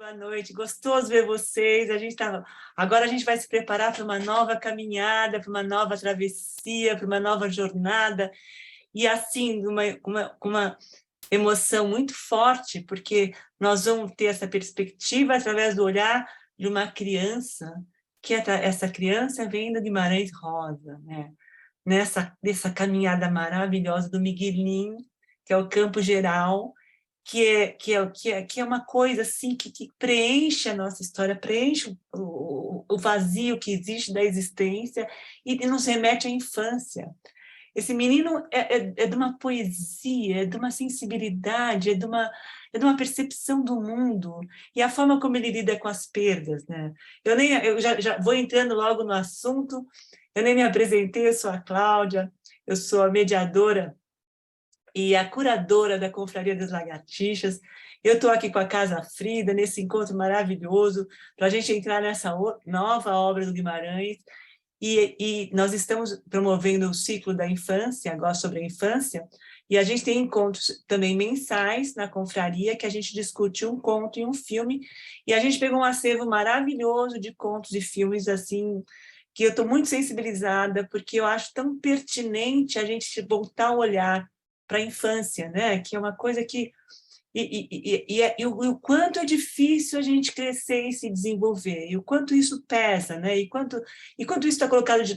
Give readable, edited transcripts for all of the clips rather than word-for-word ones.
boa noite. Gostoso ver vocês. Agora a gente vai se preparar para uma nova caminhada, para uma nova travessia, para uma nova jornada. E assim, com uma emoção muito forte, porque nós vamos ter essa perspectiva através do olhar de uma criança, que essa criança vem do Guimarães Rosa, né? Nessa caminhada maravilhosa do Miguelinho, que é o Campo Geral, que é uma coisa assim que preenche a nossa história, preenche o vazio que existe da existência e nos remete à infância. Esse menino é de uma poesia, é de uma sensibilidade, é de uma percepção do mundo e a forma como ele lida com as perdas, né? Eu já vou entrando logo no assunto. Eu nem me apresentei, eu sou a Cláudia, eu sou a mediadora e a curadora da Confraria das Lagartixas. Eu estou aqui com a Casa Frida, nesse encontro maravilhoso, para a gente entrar nessa nova obra do Guimarães. E nós estamos promovendo o ciclo da infância, agora sobre a infância, e a gente tem encontros também mensais na confraria, que a gente discute um conto e um filme, e a gente pegou um acervo maravilhoso de contos e filmes, assim, que eu estou muito sensibilizada, porque eu acho tão pertinente a gente voltar a olhar para a infância, né? Que é uma coisa que... E o quanto é difícil a gente crescer e se desenvolver, e o quanto isso pesa, né? E quanto isso está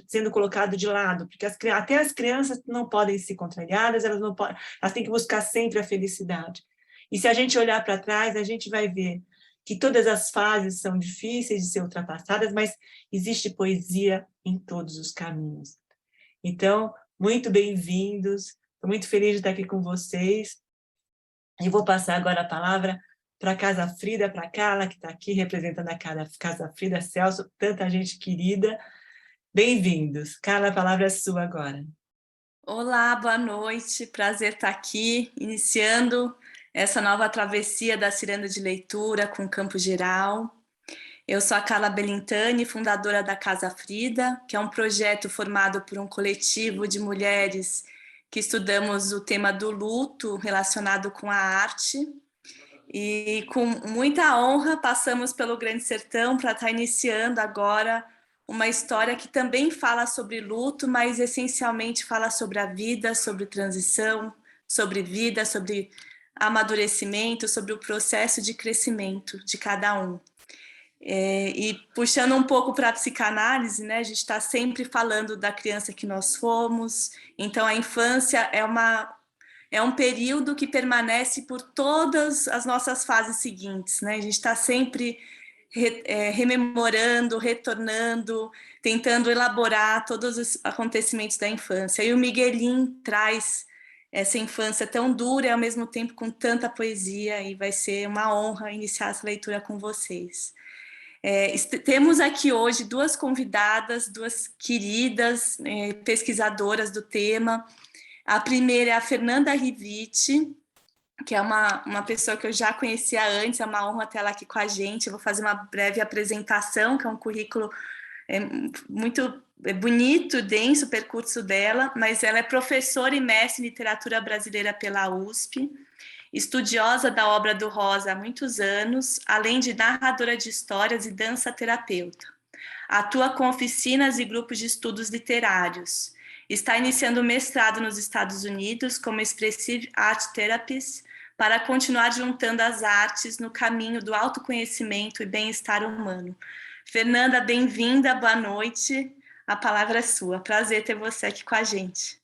sendo colocado de lado, porque até as crianças não podem ser contrariadas, elas têm que buscar sempre a felicidade. E se a gente olhar para trás, a gente vai ver que todas as fases são difíceis de ser ultrapassadas, mas existe poesia em todos os caminhos. Então, muito bem-vindos, estou muito feliz de estar aqui com vocês. E vou passar agora a palavra para a Casa Frida, para a Carla, que está aqui representando a Casa Frida, Celso, tanta gente querida. Bem-vindos. Carla, a palavra é sua agora. Olá, boa noite. Prazer estar aqui, iniciando essa nova travessia da Ciranda de Leitura com Campo Geral. Eu sou a Carla Belintani, fundadora da Casa Frida, que é um projeto formado por um coletivo de mulheres que estudamos o tema do luto relacionado com a arte. E com muita honra passamos pelo Grande Sertão para estar iniciando agora uma história que também fala sobre luto, mas essencialmente fala sobre a vida, sobre transição, sobre vida, sobre amadurecimento, sobre o processo de crescimento de cada um. E puxando um pouco para a psicanálise, né, a gente está sempre falando da criança que nós fomos, então a infância é um período que permanece por todas as nossas fases seguintes, né? A gente está sempre rememorando, retornando, tentando elaborar todos os acontecimentos da infância. E o Miguelinho traz essa infância tão dura e ao mesmo tempo com tanta poesia, e vai ser uma honra iniciar essa leitura com vocês. Temos aqui hoje duas convidadas, duas queridas pesquisadoras do tema. A primeira é a Fernanda Riviti, que é uma pessoa que eu já conhecia antes, é uma honra ter ela aqui com a gente. Eu vou fazer uma breve apresentação, que é um currículo muito bonito, denso, o percurso dela, mas ela é professora e mestre em literatura brasileira pela USP, estudiosa da obra do Rosa há muitos anos, além de narradora de histórias e dança-terapeuta. Atua com oficinas e grupos de estudos literários. Está iniciando o mestrado nos Estados Unidos como Expressive Art Therapist para continuar juntando as artes no caminho do autoconhecimento e bem-estar humano. Fernanda, bem-vinda, boa noite. A palavra é sua. Prazer ter você aqui com a gente.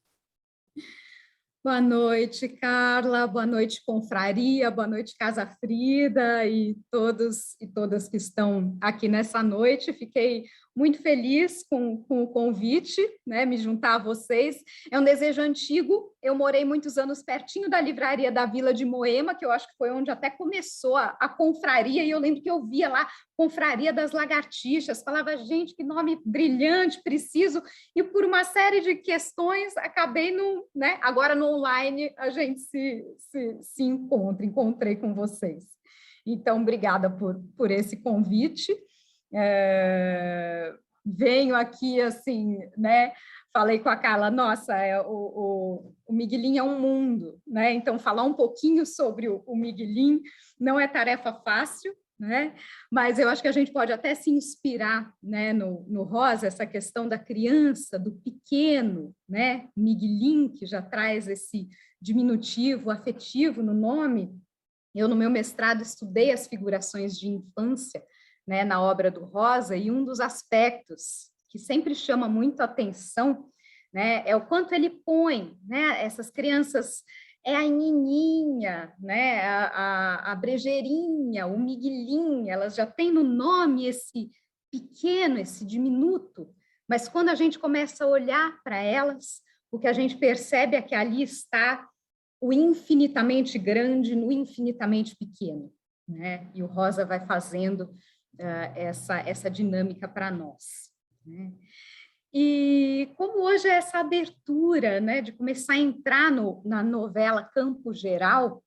Boa noite, Carla. Boa noite, Confraria. Boa noite, Casa Frida e todos e todas que estão aqui nessa noite. Fiquei muito feliz com o convite, né, me juntar a vocês. É um desejo antigo. Eu morei muitos anos pertinho da livraria da Vila de Moema, que eu acho que foi onde até começou a confraria, e eu lembro que eu via lá Confraria das Lagartixas, falava, gente, que nome brilhante, preciso, e por uma série de questões acabei no, né, agora no online a gente se encontrei com vocês. Então, obrigada por esse convite. Venho aqui, assim, né, falei com a Carla, nossa, o Miguelinho é um mundo, né, então falar um pouquinho sobre o Miguelinho não é tarefa fácil, né? Mas eu acho que a gente pode até se inspirar, né, no Rosa, essa questão da criança, do pequeno, né? Miguelin, que já traz esse diminutivo afetivo no nome. Eu, no meu mestrado, estudei as figurações de infância, né, na obra do Rosa, e um dos aspectos que sempre chama muito a atenção, né, é o quanto ele põe, né, essas crianças, é a Nininha, né, a Brejeirinha, o Miguelinho, elas já têm no nome esse pequeno, esse diminuto, mas quando a gente começa a olhar para elas, o que a gente percebe é que ali está o infinitamente grande no infinitamente pequeno, né? E o Rosa vai fazendo essa dinâmica para nós, né? E como hoje é essa abertura, né, de começar a entrar na novela Campo Geral,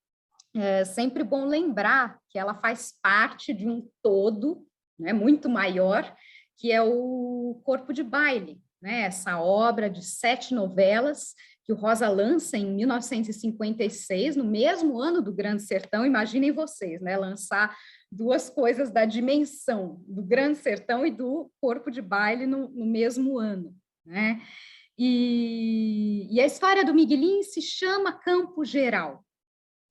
é sempre bom lembrar que ela faz parte de um todo, né, muito maior, que é o Corpo de Baile, né, essa obra de 7 novelas que o Rosa lança em 1956, no mesmo ano do Grande Sertão. Imaginem vocês, né, lançar duas coisas da dimensão do Grande Sertão e do Corpo de Baile no mesmo ano, né? E a história do Miguelinho se chama Campo Geral.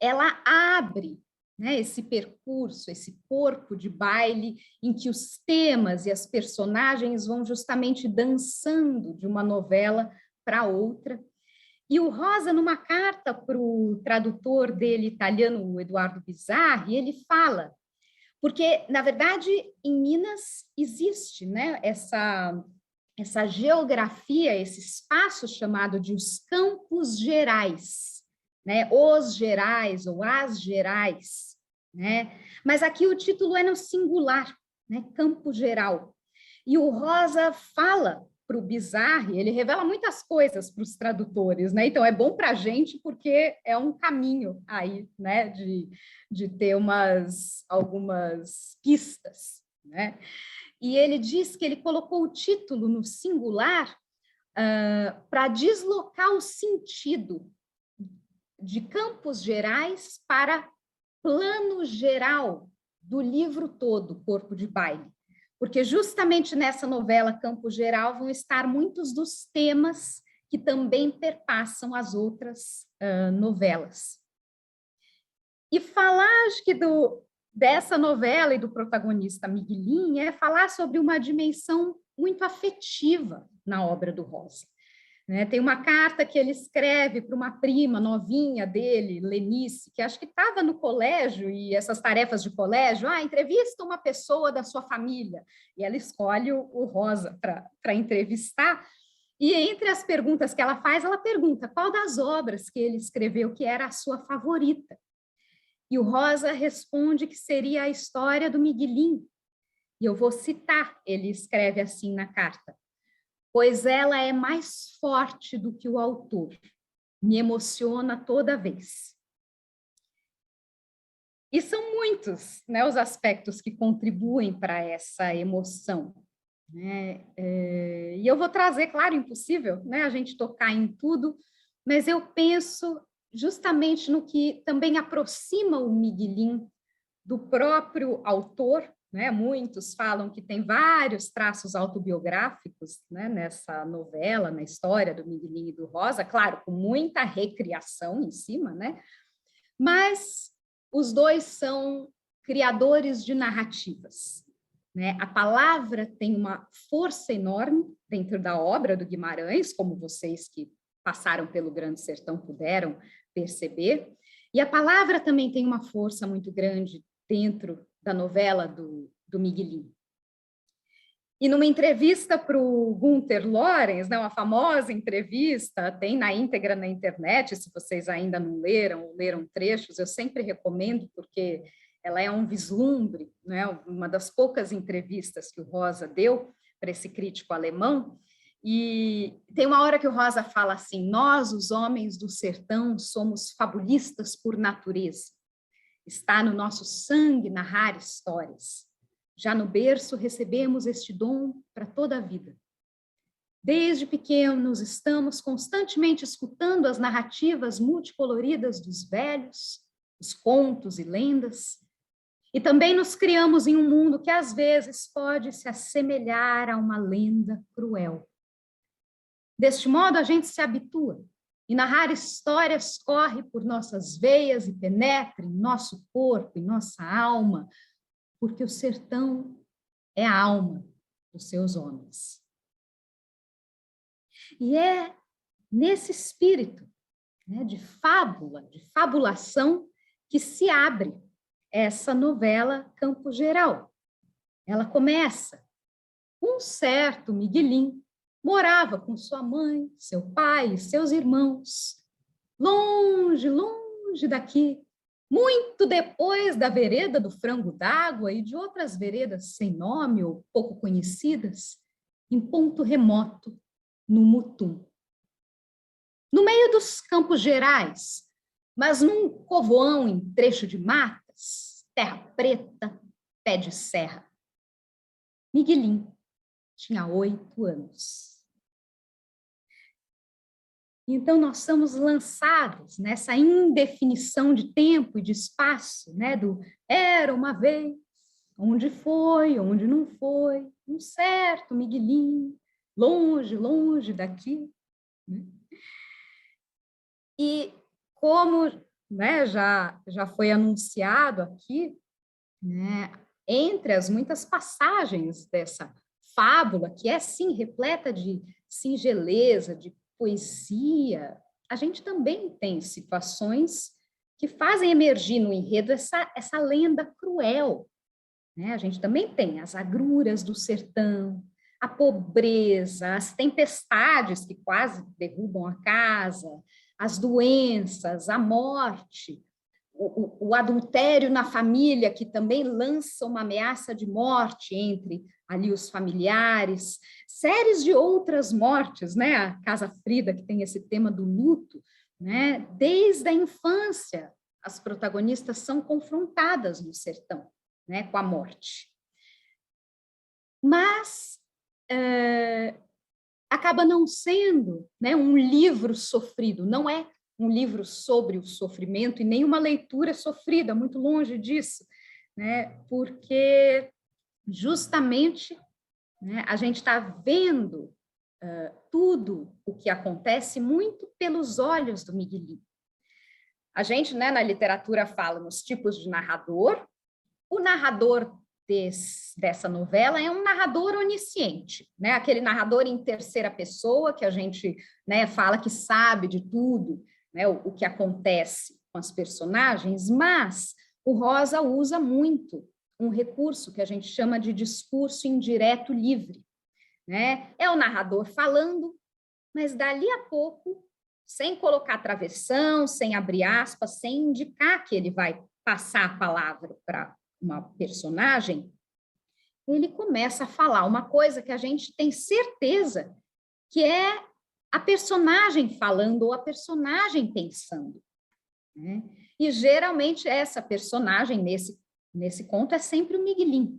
Ela abre, né, esse percurso, esse corpo de baile em que os temas e as personagens vão justamente dançando de uma novela para outra. E o Rosa, numa carta para o tradutor dele italiano, o Eduardo Bizzarri, ele fala, porque, na verdade, em Minas existe, né, essa geografia, esse espaço chamado de os Campos Gerais, né, os Gerais ou as Gerais, né? Mas aqui o título é no singular, né, Campo Geral. E o Rosa fala para o Bizzarri, ele revela muitas coisas para os tradutores, né? Então é bom para a gente porque é um caminho aí, né, de ter algumas pistas, né? E ele diz que ele colocou o título no singular para deslocar o sentido de Campos Gerais para plano geral do livro todo, Corpo de Baile. Porque justamente nessa novela Campo Geral vão estar muitos dos temas que também perpassam as outras novelas. E falar, acho que dessa novela e do protagonista Miguelinho é falar sobre uma dimensão muito afetiva na obra do Rosa. Né? Tem uma carta que ele escreve para uma prima novinha dele, Lenice, que acho que estava no colégio, e essas tarefas de colégio, entrevista uma pessoa da sua família, e ela escolhe o Rosa para entrevistar, e entre as perguntas que ela faz, ela pergunta qual das obras que ele escreveu que era a sua favorita. E o Rosa responde que seria a história do Miguelinho, e eu vou citar, ele escreve assim na carta: pois ela é mais forte do que o autor, me emociona toda vez. E são muitos, né, os aspectos que contribuem para essa emoção, né? E eu vou trazer, claro, impossível, né, a gente tocar em tudo, mas eu penso justamente no que também aproxima o Miguelinho do próprio autor, né? Muitos falam que tem vários traços autobiográficos, né, nessa novela, na história do Miguelinho e do Rosa, claro, com muita recriação em cima, né? Mas os dois são criadores de narrativas, né? A palavra tem uma força enorme dentro da obra do Guimarães, como vocês que passaram pelo Grande Sertão puderam perceber, e a palavra também tem uma força muito grande dentro da novela do Miguelinho. E numa entrevista para o Gunther Lorenz, né, uma famosa entrevista, tem na íntegra na internet, se vocês ainda não leram, ou leram trechos, eu sempre recomendo, porque ela é um vislumbre, né, uma das poucas entrevistas que o Rosa deu para esse crítico alemão, e tem uma hora que o Rosa fala assim: nós, os homens do sertão, somos fabulistas por natureza. Está no nosso sangue narrar histórias. Já no berço recebemos este dom para toda a vida. Desde pequenos estamos constantemente escutando as narrativas multicoloridas dos velhos, os contos e lendas, E também nos criamos em um mundo que às vezes pode se assemelhar a uma lenda cruel. Deste modo, a gente se habitua, e narrar histórias corre por nossas veias e penetra em nosso corpo, em nossa alma, porque o sertão é a alma dos seus homens. E é nesse espírito, né, de fábula, de fabulação, que se abre essa novela Campo Geral. Ela começa. Um certo Miguelim morava com sua mãe, seu pai e seus irmãos, longe, longe daqui, muito depois da vereda do Frango d'Água e de outras veredas sem nome ou pouco conhecidas, em ponto remoto, no Mutum. No meio dos Campos Gerais, mas num povoão em trecho de matas, terra preta, pé de serra. Miguelim tinha 8 anos. Então, nós somos lançados nessa indefinição de tempo e de espaço, né? Do era uma vez, onde foi, onde não foi, um certo Miguelim, longe, longe daqui. Né? E como, né, já foi anunciado aqui, né, entre as muitas passagens dessa fábula, que é, sim, repleta de singeleza, de poesia, a gente também tem situações que fazem emergir no enredo essa lenda cruel. Né? A gente também tem as agruras do sertão, a pobreza, as tempestades que quase derrubam a casa, as doenças, a morte, o adultério na família, que também lança uma ameaça de morte entre ali os familiares, séries de outras mortes, né? A Casa Frida, que tem esse tema do luto, né? Desde a infância, as protagonistas são confrontadas no sertão, né? Com a morte. Mas acaba não sendo, né, um livro sofrido, não é um livro sobre o sofrimento e nem uma leitura sofrida, muito longe disso, né, porque justamente, né, a gente está vendo tudo o que acontece muito pelos olhos do Miguelim. A gente, né, na literatura fala nos tipos de narrador. O narrador dessa novela é um narrador onisciente, né? Aquele narrador em terceira pessoa que a gente, né, fala que sabe de tudo, né, o que acontece com as personagens, mas o Rosa usa muito um recurso que a gente chama de discurso indireto livre, né? É o narrador falando, mas dali a pouco, sem colocar travessão, sem abrir aspas, sem indicar que ele vai passar a palavra para uma personagem, ele começa a falar uma coisa que a gente tem certeza que é a personagem falando ou a personagem pensando. Né? E geralmente essa personagem nesse conto é sempre o Miguelim.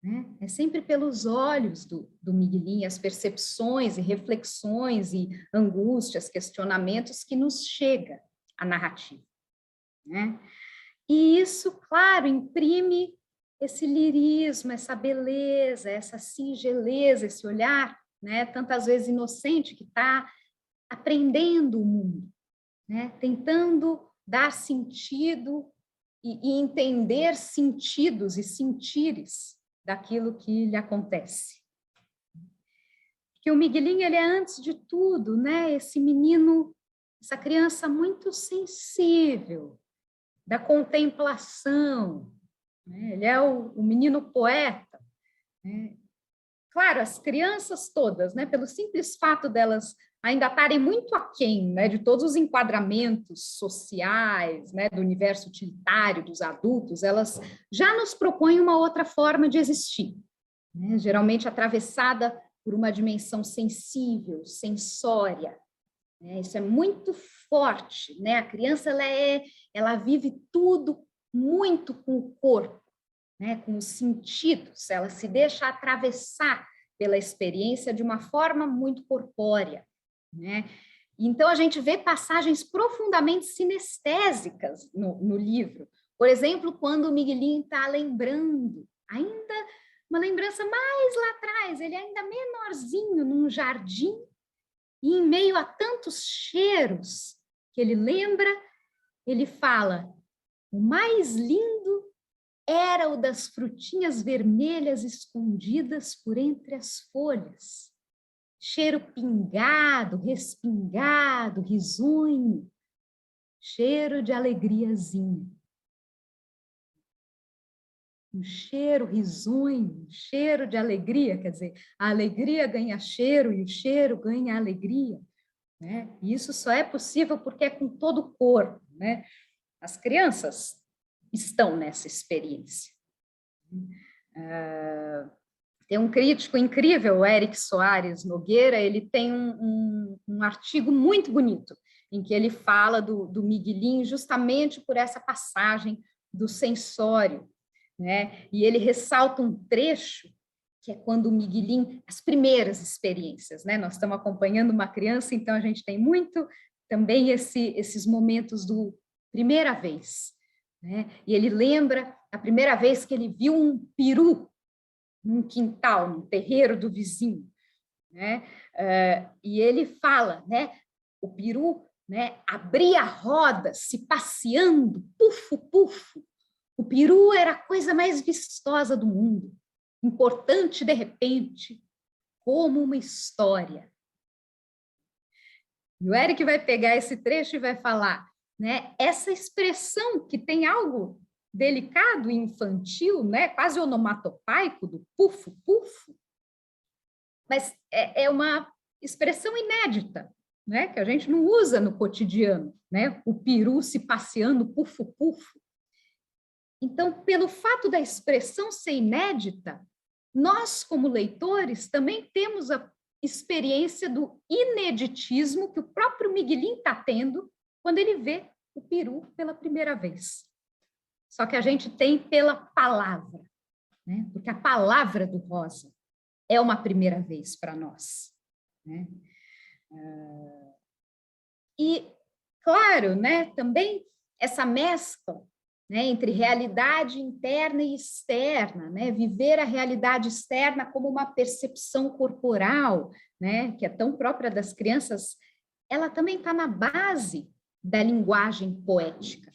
Né? É sempre pelos olhos do Miguelim, as percepções e reflexões e angústias, questionamentos que nos chega a narrativa. Né? E isso, claro, imprime esse lirismo, essa beleza, essa singeleza, esse olhar, né, tantas vezes inocente, que está aprendendo o mundo, né, tentando dar sentido e entender sentidos e sentires daquilo que lhe acontece. Porque o Miguelim, ele é, antes de tudo, né, esse menino, essa criança muito sensível, da contemplação, né? Ele é o menino poeta. Né? Claro, as crianças todas, né, pelo simples fato delas ainda estarem muito aquém, né, de todos os enquadramentos sociais, né, do universo utilitário dos adultos, elas já nos propõem uma outra forma de existir, né? Geralmente atravessada por uma dimensão sensível, sensória. Isso é muito forte, né? A criança ela vive tudo muito com o corpo, né? Com os sentidos, ela se deixa atravessar pela experiência de uma forma muito corpórea, né? Então a gente vê passagens profundamente sinestésicas no livro, Por exemplo, quando o Miguelinho está lembrando, ainda uma lembrança mais lá atrás, ele ainda menorzinho, num jardim, e em meio a tantos cheiros que ele lembra, ele fala: o mais lindo era o das frutinhas vermelhas escondidas por entre as folhas. Cheiro pingado, respingado, risonho, cheiro de alegriazinha. Um cheiro risonho, um cheiro de alegria, quer dizer, a alegria ganha cheiro e o cheiro ganha alegria, né? E isso só é possível porque é com todo o corpo, né? As crianças estão nessa experiência. Tem um crítico incrível, o Eric Soares Nogueira, ele tem um artigo muito bonito, em que ele fala do Miguelinho justamente por essa passagem do sensório, né? E ele ressalta um trecho, que é quando o Miguelinho, as primeiras experiências, né? Nós estamos acompanhando uma criança, então a gente tem muito também esses momentos do primeira vez, né? E ele lembra a primeira vez que ele viu um peru num quintal, no terreiro do vizinho, né? E ele fala, né? O peru, né, abria rodas, se passeando, pufo, pufo. O peru era a coisa mais vistosa do mundo, importante de repente, como uma história. E o Eric vai pegar esse trecho e vai falar, né, essa expressão que tem algo delicado e infantil, né, quase onomatopaico, do pufo, pufo, mas é uma expressão inédita, né, que a gente não usa no cotidiano, né, o peru se passeando, pufo, pufo. Então, pelo fato da expressão ser inédita, nós, como leitores, também temos a experiência do ineditismo que o próprio Miguelinho está tendo quando ele vê o peru pela primeira vez. Só que a gente tem pela palavra, né? Porque a palavra do Rosa é uma primeira vez para nós, né? E, claro, né, também essa mescla, né, entre realidade interna e externa, né, viver a realidade externa como uma percepção corporal, né, que é tão própria das crianças, ela também está na base da linguagem poética.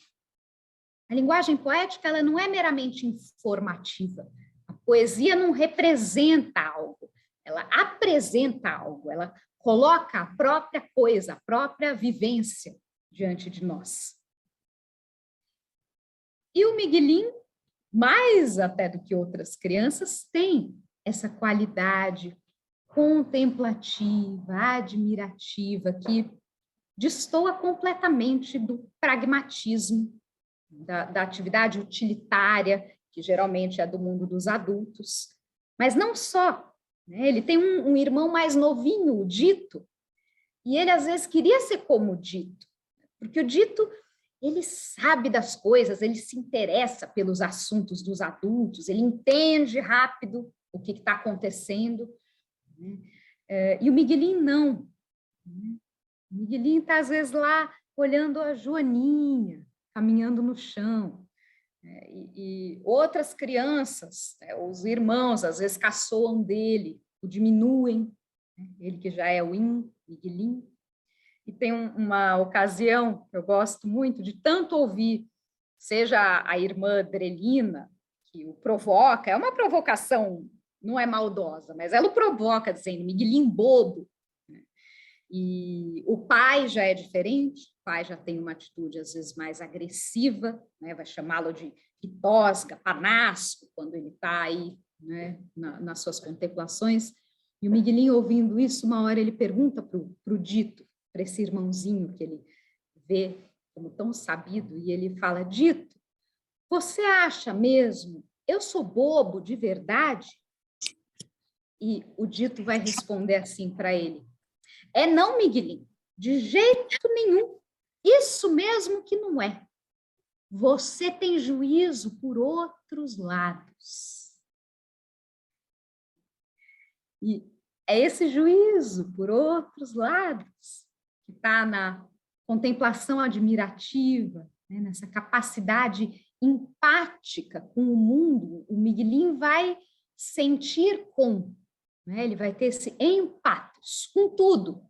A linguagem poética, ela não é meramente informativa. A poesia não representa algo, ela apresenta algo, ela coloca a própria coisa, a própria vivência diante de nós. E o Miguelinho, mais até do que outras crianças, tem essa qualidade contemplativa, admirativa, que destoa completamente do pragmatismo, da atividade utilitária, que geralmente é do mundo dos adultos. Mas não só, né? Ele tem um irmão mais novinho, o Dito, e ele às vezes queria ser como o Dito, porque o Dito, ele sabe das coisas, ele se interessa pelos assuntos dos adultos, ele entende rápido o que está acontecendo, né? E o Miguelinho não. Né? O Miguelinho está, às vezes, lá olhando a Joaninha, caminhando no chão. E outras crianças, os irmãos, às vezes, caçoam dele, o diminuem, né? Ele que já é o Miguelinho. E tem uma ocasião que eu gosto muito de tanto ouvir, seja a irmã Drelina, que o provoca, é uma provocação, não é maldosa, mas ela o provoca, dizendo, Miguelinho bobo. E o pai já é diferente, o pai já tem uma atitude, às vezes, mais agressiva, né? Vai chamá-lo de pitosga, panasco, quando ele está aí, né, nas suas contemplações. E o Miguelinho, ouvindo isso, uma hora ele pergunta para o Dito, para esse irmãozinho que ele vê como tão sabido, e ele fala, Dito, você acha mesmo, eu sou bobo de verdade? E o Dito vai responder assim para ele, não, Miguelinho, de jeito nenhum, isso mesmo que não é. Você tem juízo por outros lados. E é esse juízo por outros lados que está na contemplação admirativa, né, nessa capacidade empática com o mundo, o Miguelin vai sentir com, né? Ele vai ter esse empatos com tudo,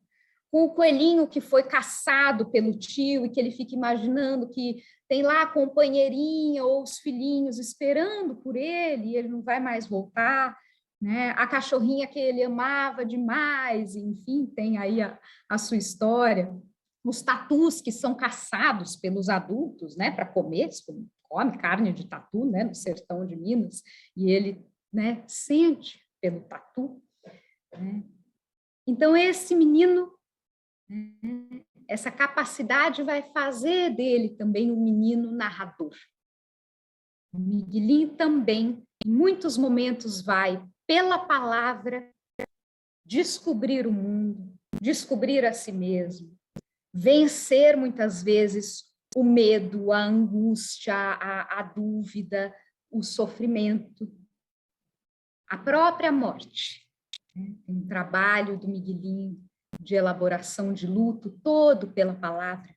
com o coelhinho que foi caçado pelo tio e que ele fica imaginando que tem lá a companheirinha ou os filhinhos esperando por ele e ele não vai mais voltar, né? A cachorrinha que ele amava demais, enfim, tem aí a sua história. Os tatus que são caçados pelos adultos, né, para comer, come carne de tatu, né, no sertão de Minas, e ele, né, sente pelo tatu, né? Então esse menino, né, essa capacidade vai fazer dele também um menino narrador. O Miguelin também, em muitos momentos, vai, pela palavra, descobrir o mundo, descobrir a si mesmo, vencer, muitas vezes, o medo, a angústia, a dúvida, o sofrimento, a própria morte. Tem um trabalho do Miguelin de elaboração de luto, todo pela palavra.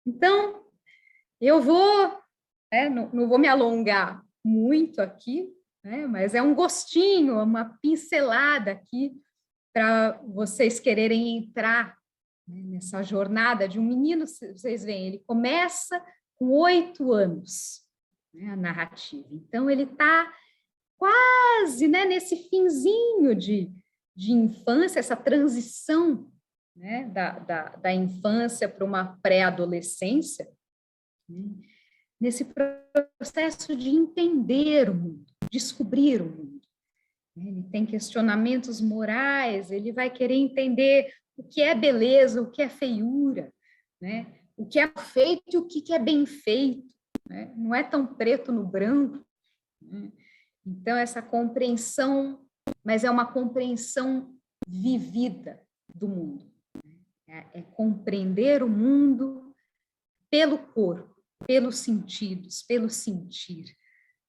Então, eu vou, né, não vou me alongar muito aqui, né, mas é um gostinho, uma pincelada aqui para vocês quererem entrar, né, nessa jornada de um menino. Vocês veem, ele começa com 8 anos, né, a narrativa. Então, ele está quase, né, nesse finzinho de infância, essa transição, né, da infância para uma pré-adolescência, né, nesse processo de entender o mundo, descobrir o mundo. Ele tem questionamentos morais, ele vai querer entender o que é beleza, o que é feiura, né, o que é feito e o que é bem feito, né? Não é tão preto no branco, né? Então, essa compreensão, mas é uma compreensão vivida do mundo. É compreender o mundo pelo corpo, pelos sentidos, pelo sentir,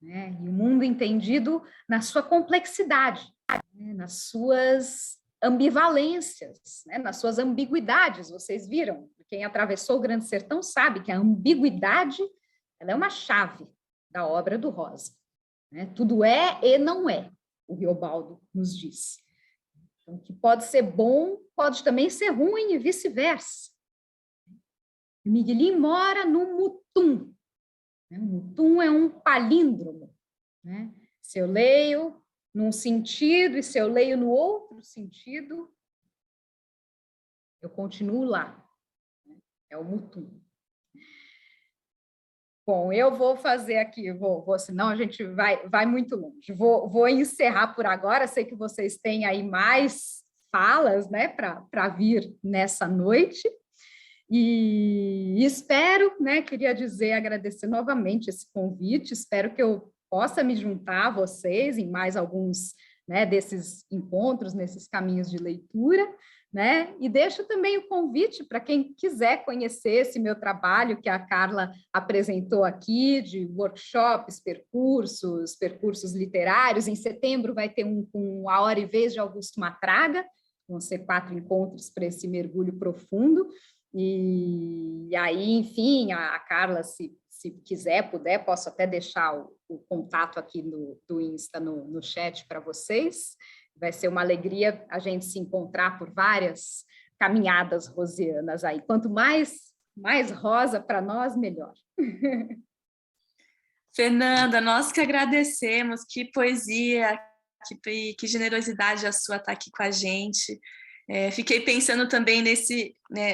né? E o mundo entendido na sua complexidade, né? Nas suas ambivalências, né? Nas suas ambiguidades. Vocês viram? Quem atravessou o Grande Sertão sabe que a ambiguidade, ela é uma chave da obra do Rosa, né? Tudo é e não é, o Riobaldo nos diz. Então, o que pode ser bom pode também ser ruim e vice-versa. Miguelin mora no Mutum. O Mutum é um palíndromo, né? Se eu leio num sentido e se eu leio no outro sentido, eu continuo lá. É o Mutum. Bom, eu vou fazer aqui, senão a gente vai muito longe. Vou encerrar por agora. Sei que vocês têm aí mais falas, né, para vir nessa noite. E espero, né, queria dizer, agradecer novamente esse convite. Espero que eu possa me juntar a vocês em mais alguns, né, desses encontros, nesses caminhos de leitura, né? E deixo também o convite para quem quiser conhecer esse meu trabalho que a Carla apresentou aqui, de workshops, percursos literários. Em setembro vai ter um com A Hora e Vez de Augusto Matraga, vão ser 4 encontros para esse mergulho profundo. E aí, enfim, a Carla, se quiser, puder, posso até deixar o contato aqui do Insta no chat para vocês. Vai ser uma alegria a gente se encontrar por várias caminhadas rosianas aí. Quanto mais rosa para nós, melhor. Fernanda, nós que agradecemos, que poesia, que generosidade a sua estar aqui com a gente. Fiquei pensando também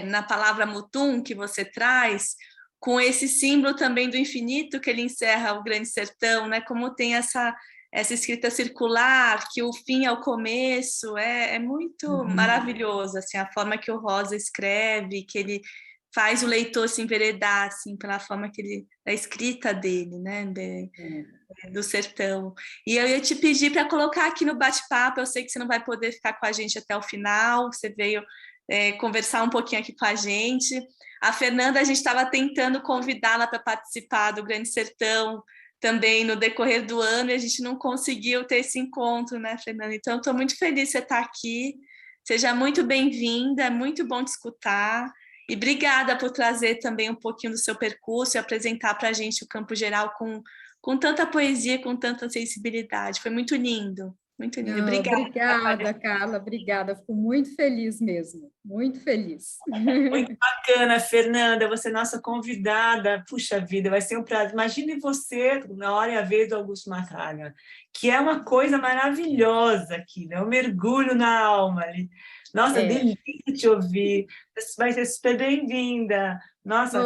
na palavra Mutum que você traz, com esse símbolo também do infinito que ele encerra o Grande Sertão, né? Como tem essa escrita circular, que o fim é o começo, é muito maravilhoso, assim, a forma que o Rosa escreve, que ele faz o leitor se enveredar, assim, pela forma da escrita dele, né, do sertão. E eu ia te pedir para colocar aqui no bate-papo, eu sei que você não vai poder ficar com a gente até o final, você veio conversar um pouquinho aqui com a gente. A Fernanda, a gente estava tentando convidá-la para participar do Grande Sertão, também no decorrer do ano, e a gente não conseguiu ter esse encontro, né, Fernanda? Então, estou muito feliz de você estar aqui. Seja muito bem-vinda, é muito bom te escutar. E obrigada por trazer também um pouquinho do seu percurso e apresentar para a gente o Campo Geral com tanta poesia, com tanta sensibilidade. Foi muito lindo, muito lindo. Obrigada, Carla, obrigada. Fico muito feliz mesmo, muito feliz. Muito bacana, Fernanda, você é nossa convidada. Puxa vida, vai ser um prazer. Imagine você na hora e a vez do Augusto Matraga, que é uma coisa maravilhosa aqui, né? Um mergulho na alma ali. Nossa, delícia te ouvir. Você vai ser super bem-vinda. Nossa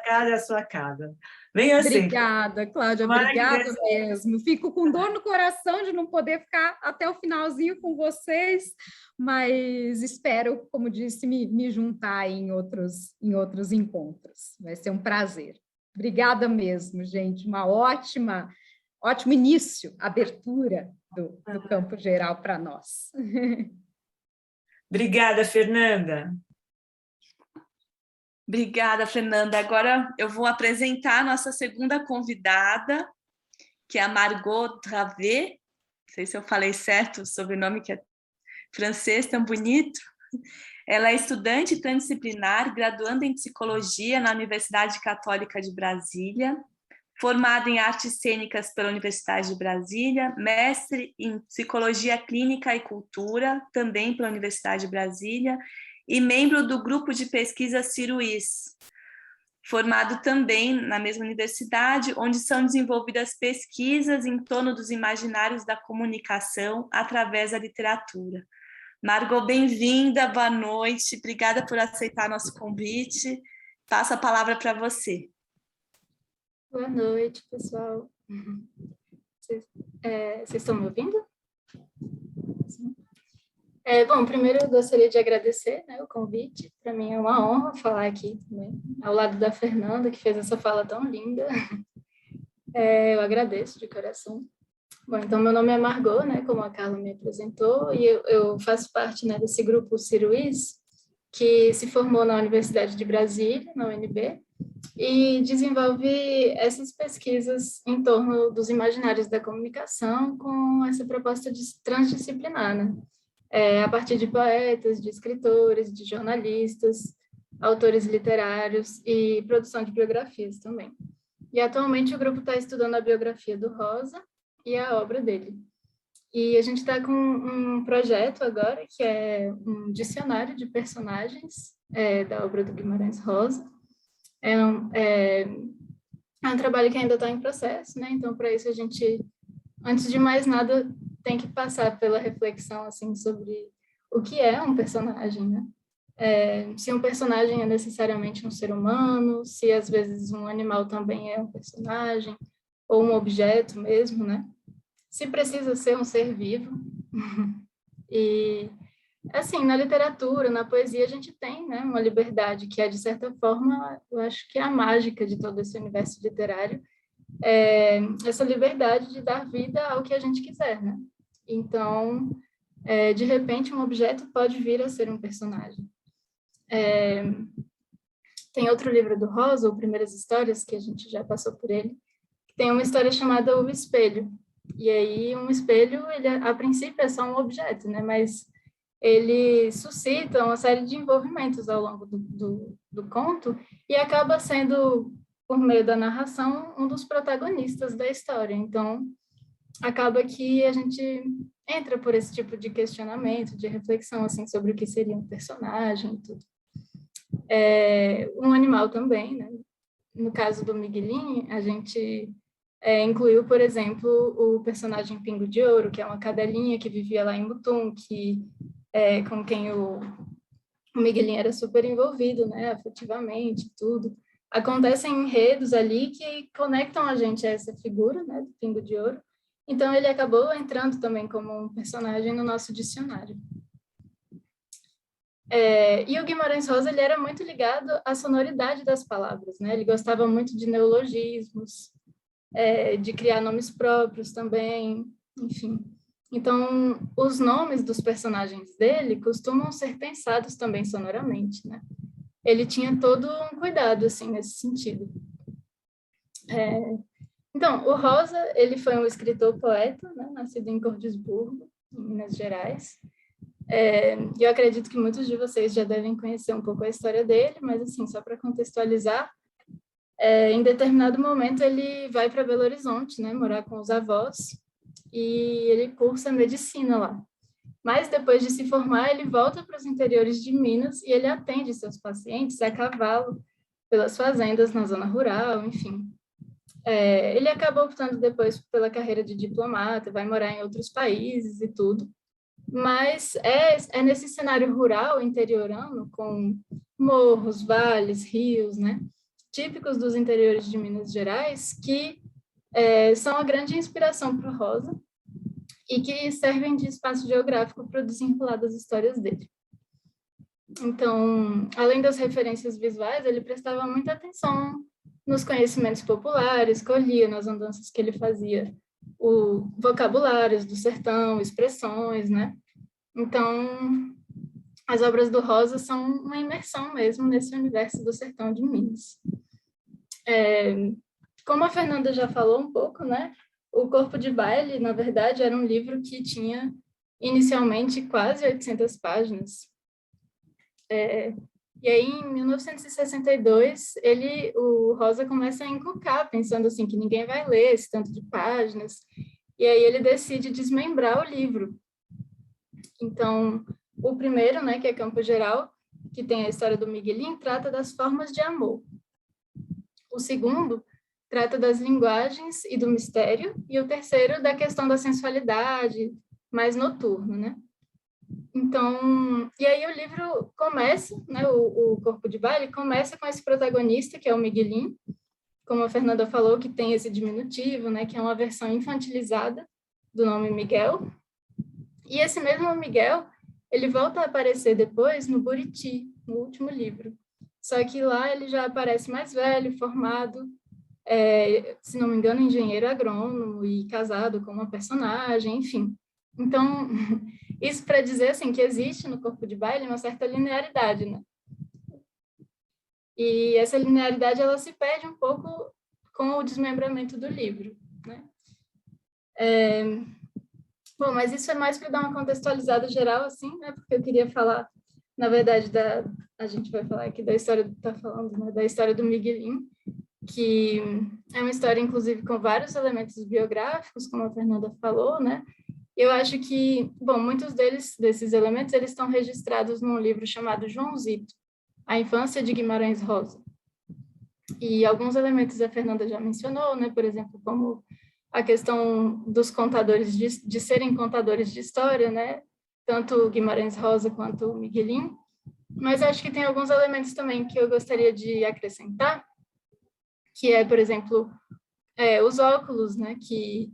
casa é a sua casa. Venha sempre. Obrigada, Cláudia, obrigada mesmo. Fico com dor no coração de não poder ficar até o finalzinho com vocês, mas espero, como disse, me juntar em outros encontros. Vai ser um prazer. Obrigada mesmo, gente. Ótimo início, abertura do Campo Geral para nós. Obrigada, Fernanda. Obrigada, Fernanda. Agora eu vou apresentar a nossa segunda convidada, que é a Margot Dravet. Não sei se eu falei certo o sobrenome, que é francês, tão bonito. Ela é estudante transdisciplinar, graduanda em psicologia na Universidade Católica de Brasília, formada em artes cênicas pela Universidade de Brasília, mestre em psicologia clínica e cultura, também pela Universidade de Brasília, e membro do grupo de pesquisa Ciruís, formado também na mesma universidade, onde são desenvolvidas pesquisas em torno dos imaginários da comunicação através da literatura. Margot, bem-vinda, boa noite, obrigada por aceitar nosso convite. Passo a palavra para você. Boa noite, pessoal. Vocês estão me ouvindo? Sim. Bom, primeiro eu gostaria de agradecer, né, o convite. Para mim é uma honra falar aqui também, ao lado da Fernanda, que fez essa fala tão linda. Eu agradeço de coração. Bom, então meu nome é Margot, né, como a Carla me apresentou, e eu faço parte, né, desse grupo Ciruís, que se formou na Universidade de Brasília, na UNB, e desenvolve essas pesquisas em torno dos imaginários da comunicação com essa proposta de transdisciplinar, né? A partir de poetas, de escritores, de jornalistas, autores literários e produção de biografias também. E atualmente o grupo está estudando a biografia do Rosa e a obra dele. E a gente está com um projeto agora que é um dicionário de personagens da obra do Guimarães Rosa. É um trabalho que ainda está em processo, né? Então, para isso, a gente, antes de mais nada, tem que passar pela reflexão assim, sobre o que é um personagem, né? Se um personagem é necessariamente um ser humano, se às vezes um animal também é um personagem, ou um objeto mesmo, né? Se precisa ser um ser vivo. E, assim, na literatura, na poesia, a gente tem, né, uma liberdade que é, de certa forma, eu acho que é a mágica de todo esse universo literário, essa liberdade de dar vida ao que a gente quiser, né? Então, de repente, um objeto pode vir a ser um personagem. Tem outro livro do Rosa, o Primeiras Histórias, que a gente já passou por ele, que tem uma história chamada O Espelho. E aí, um espelho, ele, a princípio, é só um objeto, né? Mas ele suscita uma série de envolvimentos ao longo do conto e acaba sendo, por meio da narração, um dos protagonistas da história. Então, acaba que a gente entra por esse tipo de questionamento, de reflexão, assim, sobre o que seria um personagem e tudo. Um animal também, né? No caso do Miguelinho, a gente incluiu, por exemplo, o personagem Pingo de Ouro, que é uma cadelinha que vivia lá em Mutum, com quem o Miguelinho era super envolvido, né, afetivamente, tudo. Acontecem enredos ali que conectam a gente a essa figura, né, do Pingo de Ouro. Então, ele acabou entrando também como um personagem no nosso dicionário. E o Guimarães Rosa, ele era muito ligado à sonoridade das palavras, né? Ele gostava muito de neologismos, de criar nomes próprios também, enfim. Então, os nomes dos personagens dele costumam ser pensados também sonoramente, né? Ele tinha todo um cuidado, assim, nesse sentido. Então, o Rosa, ele foi um escritor poeta, né? Nascido em Cordisburgo, em Minas Gerais, Eu acredito que muitos de vocês já devem conhecer um pouco a história dele, mas, assim, só para contextualizar, em determinado momento ele vai para Belo Horizonte, né, morar com os avós, e ele cursa medicina lá. Mas depois de se formar, ele volta para os interiores de Minas e ele atende seus pacientes a cavalo pelas fazendas na zona rural, enfim. Ele acaba optando depois pela carreira de diplomata, vai morar em outros países e tudo. Mas é nesse cenário rural, interiorano, com morros, vales, rios, né, típicos dos interiores de Minas Gerais, que são a grande inspiração para o Rosa e que servem de espaço geográfico para o desenrolar das histórias dele. Então, além das referências visuais, ele prestava muita atenção nos conhecimentos populares, colhia nas andanças que ele fazia vocabulários do sertão, expressões, né? Então, as obras do Rosa são uma imersão mesmo nesse universo do sertão de Minas. Como a Fernanda já falou um pouco, né? O Corpo de Baile, na verdade, era um livro que tinha inicialmente quase 800 páginas. E aí, em 1962, o Rosa começa a encucar, pensando assim, que ninguém vai ler esse tanto de páginas. E aí ele decide desmembrar o livro. Então, o primeiro, né, que é Campo Geral, que tem a história do Miguelinho, trata das formas de amor. O segundo trata das linguagens e do mistério, e o terceiro da questão da sensualidade, mais noturno, né? Então, e aí o livro começa, né, o Corpo de Baile começa com esse protagonista, que é o Miguelinho, como a Fernanda falou, que tem esse diminutivo, né, que é uma versão infantilizada do nome Miguel. E esse mesmo Miguel, ele volta a aparecer depois no Buriti, no último livro. Só que lá ele já aparece mais velho, formado, se não me engano, engenheiro agrônomo e casado com uma personagem, enfim. Então, isso para dizer assim, que existe no Corpo de Baile uma certa linearidade, né? E essa linearidade ela se perde um pouco com o desmembramento do livro, né? Bom, mas isso é mais para dar uma contextualizada geral, assim, né? Porque eu queria falar, na verdade, a gente vai falar aqui da história, tá falando, né? Da história do Miguelinho, que é uma história, inclusive, com vários elementos biográficos, como a Fernanda falou, né? Eu acho que, bom, muitos desses elementos, eles estão registrados num livro chamado Joãozito, A Infância de Guimarães Rosa. E alguns elementos a Fernanda já mencionou, né? Por exemplo, como a questão dos contadores, de serem contadores de história, né? Tanto o Guimarães Rosa quanto o Miguelinho. Mas acho que tem alguns elementos também que eu gostaria de acrescentar, que é, por exemplo, os óculos, né? Que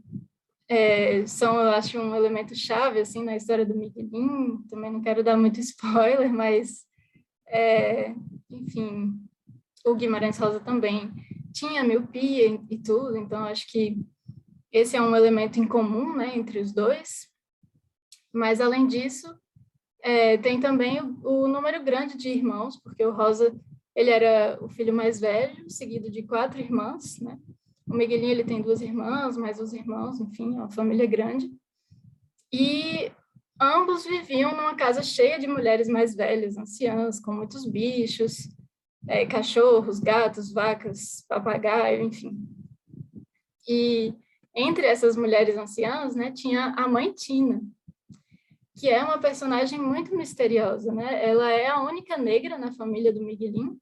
são, eu acho, um elemento chave, assim, na história do Miguelinho. Também não quero dar muito spoiler, mas, enfim, o Guimarães Rosa também tinha miopia e tudo, então acho que esse é um elemento em comum, né, entre os dois. Mas, além disso, tem também o número grande de irmãos, porque o Rosa, ele era o filho mais velho, seguido de 4 irmãs, né? O Miguelinho, ele tem 2 irmãs, mais os irmãos, enfim, é uma família grande. E ambos viviam numa casa cheia de mulheres mais velhas, anciãs, com muitos bichos, cachorros, gatos, vacas, papagaio, enfim. E entre essas mulheres anciãs, né, tinha a mãe Tina, que é uma personagem muito misteriosa, né? Ela é a única negra na família do Miguelinho,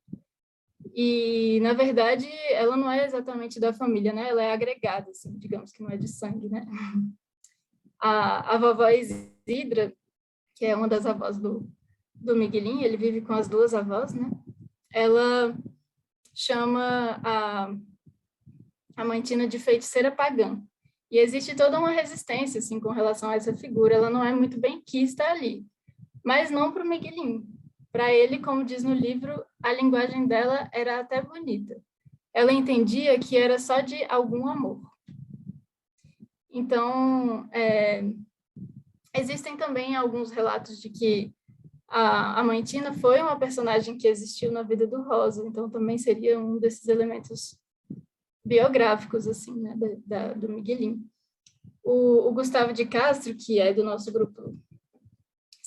e, na verdade, ela não é exatamente da família, né? Ela é agregada, assim, digamos que não é de sangue, né? A vovó Isidra, que é uma das avós do Miguelinho, ele vive com as 2 avós, né? Ela chama a mãe Tina de feiticeira pagã. E existe toda uma resistência, assim, com relação a essa figura. Ela não é muito bem quista ali, mas não para o Miguelinho. Para ele, como diz no livro, a linguagem dela era até bonita. Ela entendia que era só de algum amor. Então, existem também alguns relatos de que a mãe Tina foi uma personagem que existiu na vida do Rosa, então também seria um desses elementos biográficos, assim, né, do Miguelinho. O Gustavo de Castro, que é do nosso grupo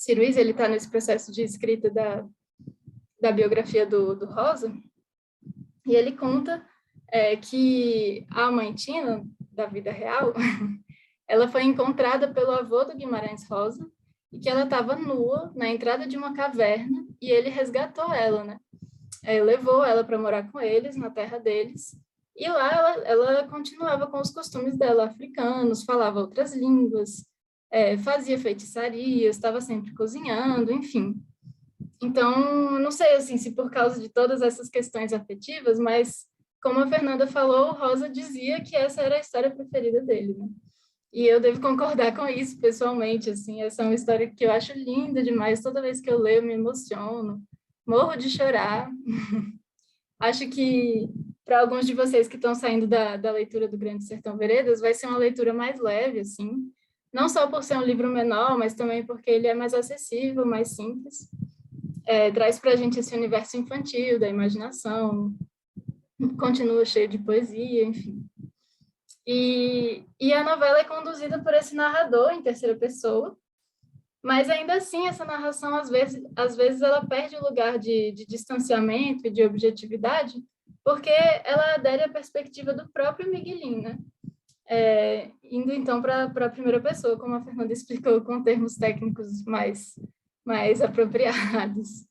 Ciruiz, ele está nesse processo de escrita da biografia do Rosa, e ele conta que a mãe Tina, da vida real, ela foi encontrada pelo avô do Guimarães Rosa, e que ela estava nua na entrada de uma caverna, e ele resgatou ela, né? Levou ela para morar com eles, na terra deles, e lá ela continuava com os costumes dela, africanos, falava outras línguas, fazia feitiçarias, estava sempre cozinhando, enfim. Então, não sei assim, se por causa de todas essas questões afetivas, mas como a Fernanda falou, o Rosa dizia que essa era a história preferida dele, né? E eu devo concordar com isso pessoalmente, assim, essa é uma história que eu acho linda demais, toda vez que eu leio eu me emociono, morro de chorar. Acho que para alguns de vocês que estão saindo da leitura do Grande Sertão Veredas, vai ser uma leitura mais leve, assim, não só por ser um livro menor, mas também porque ele é mais acessível, mais simples. Traz para a gente esse universo infantil, da imaginação, continua cheio de poesia, enfim. E a novela é conduzida por esse narrador em terceira pessoa, mas ainda assim essa narração, às vezes ela perde o lugar de distanciamento e de objetividade, porque ela adere à perspectiva do próprio Miguelin, né? Indo então para a primeira pessoa, como a Fernanda explicou, com termos técnicos mais apropriados.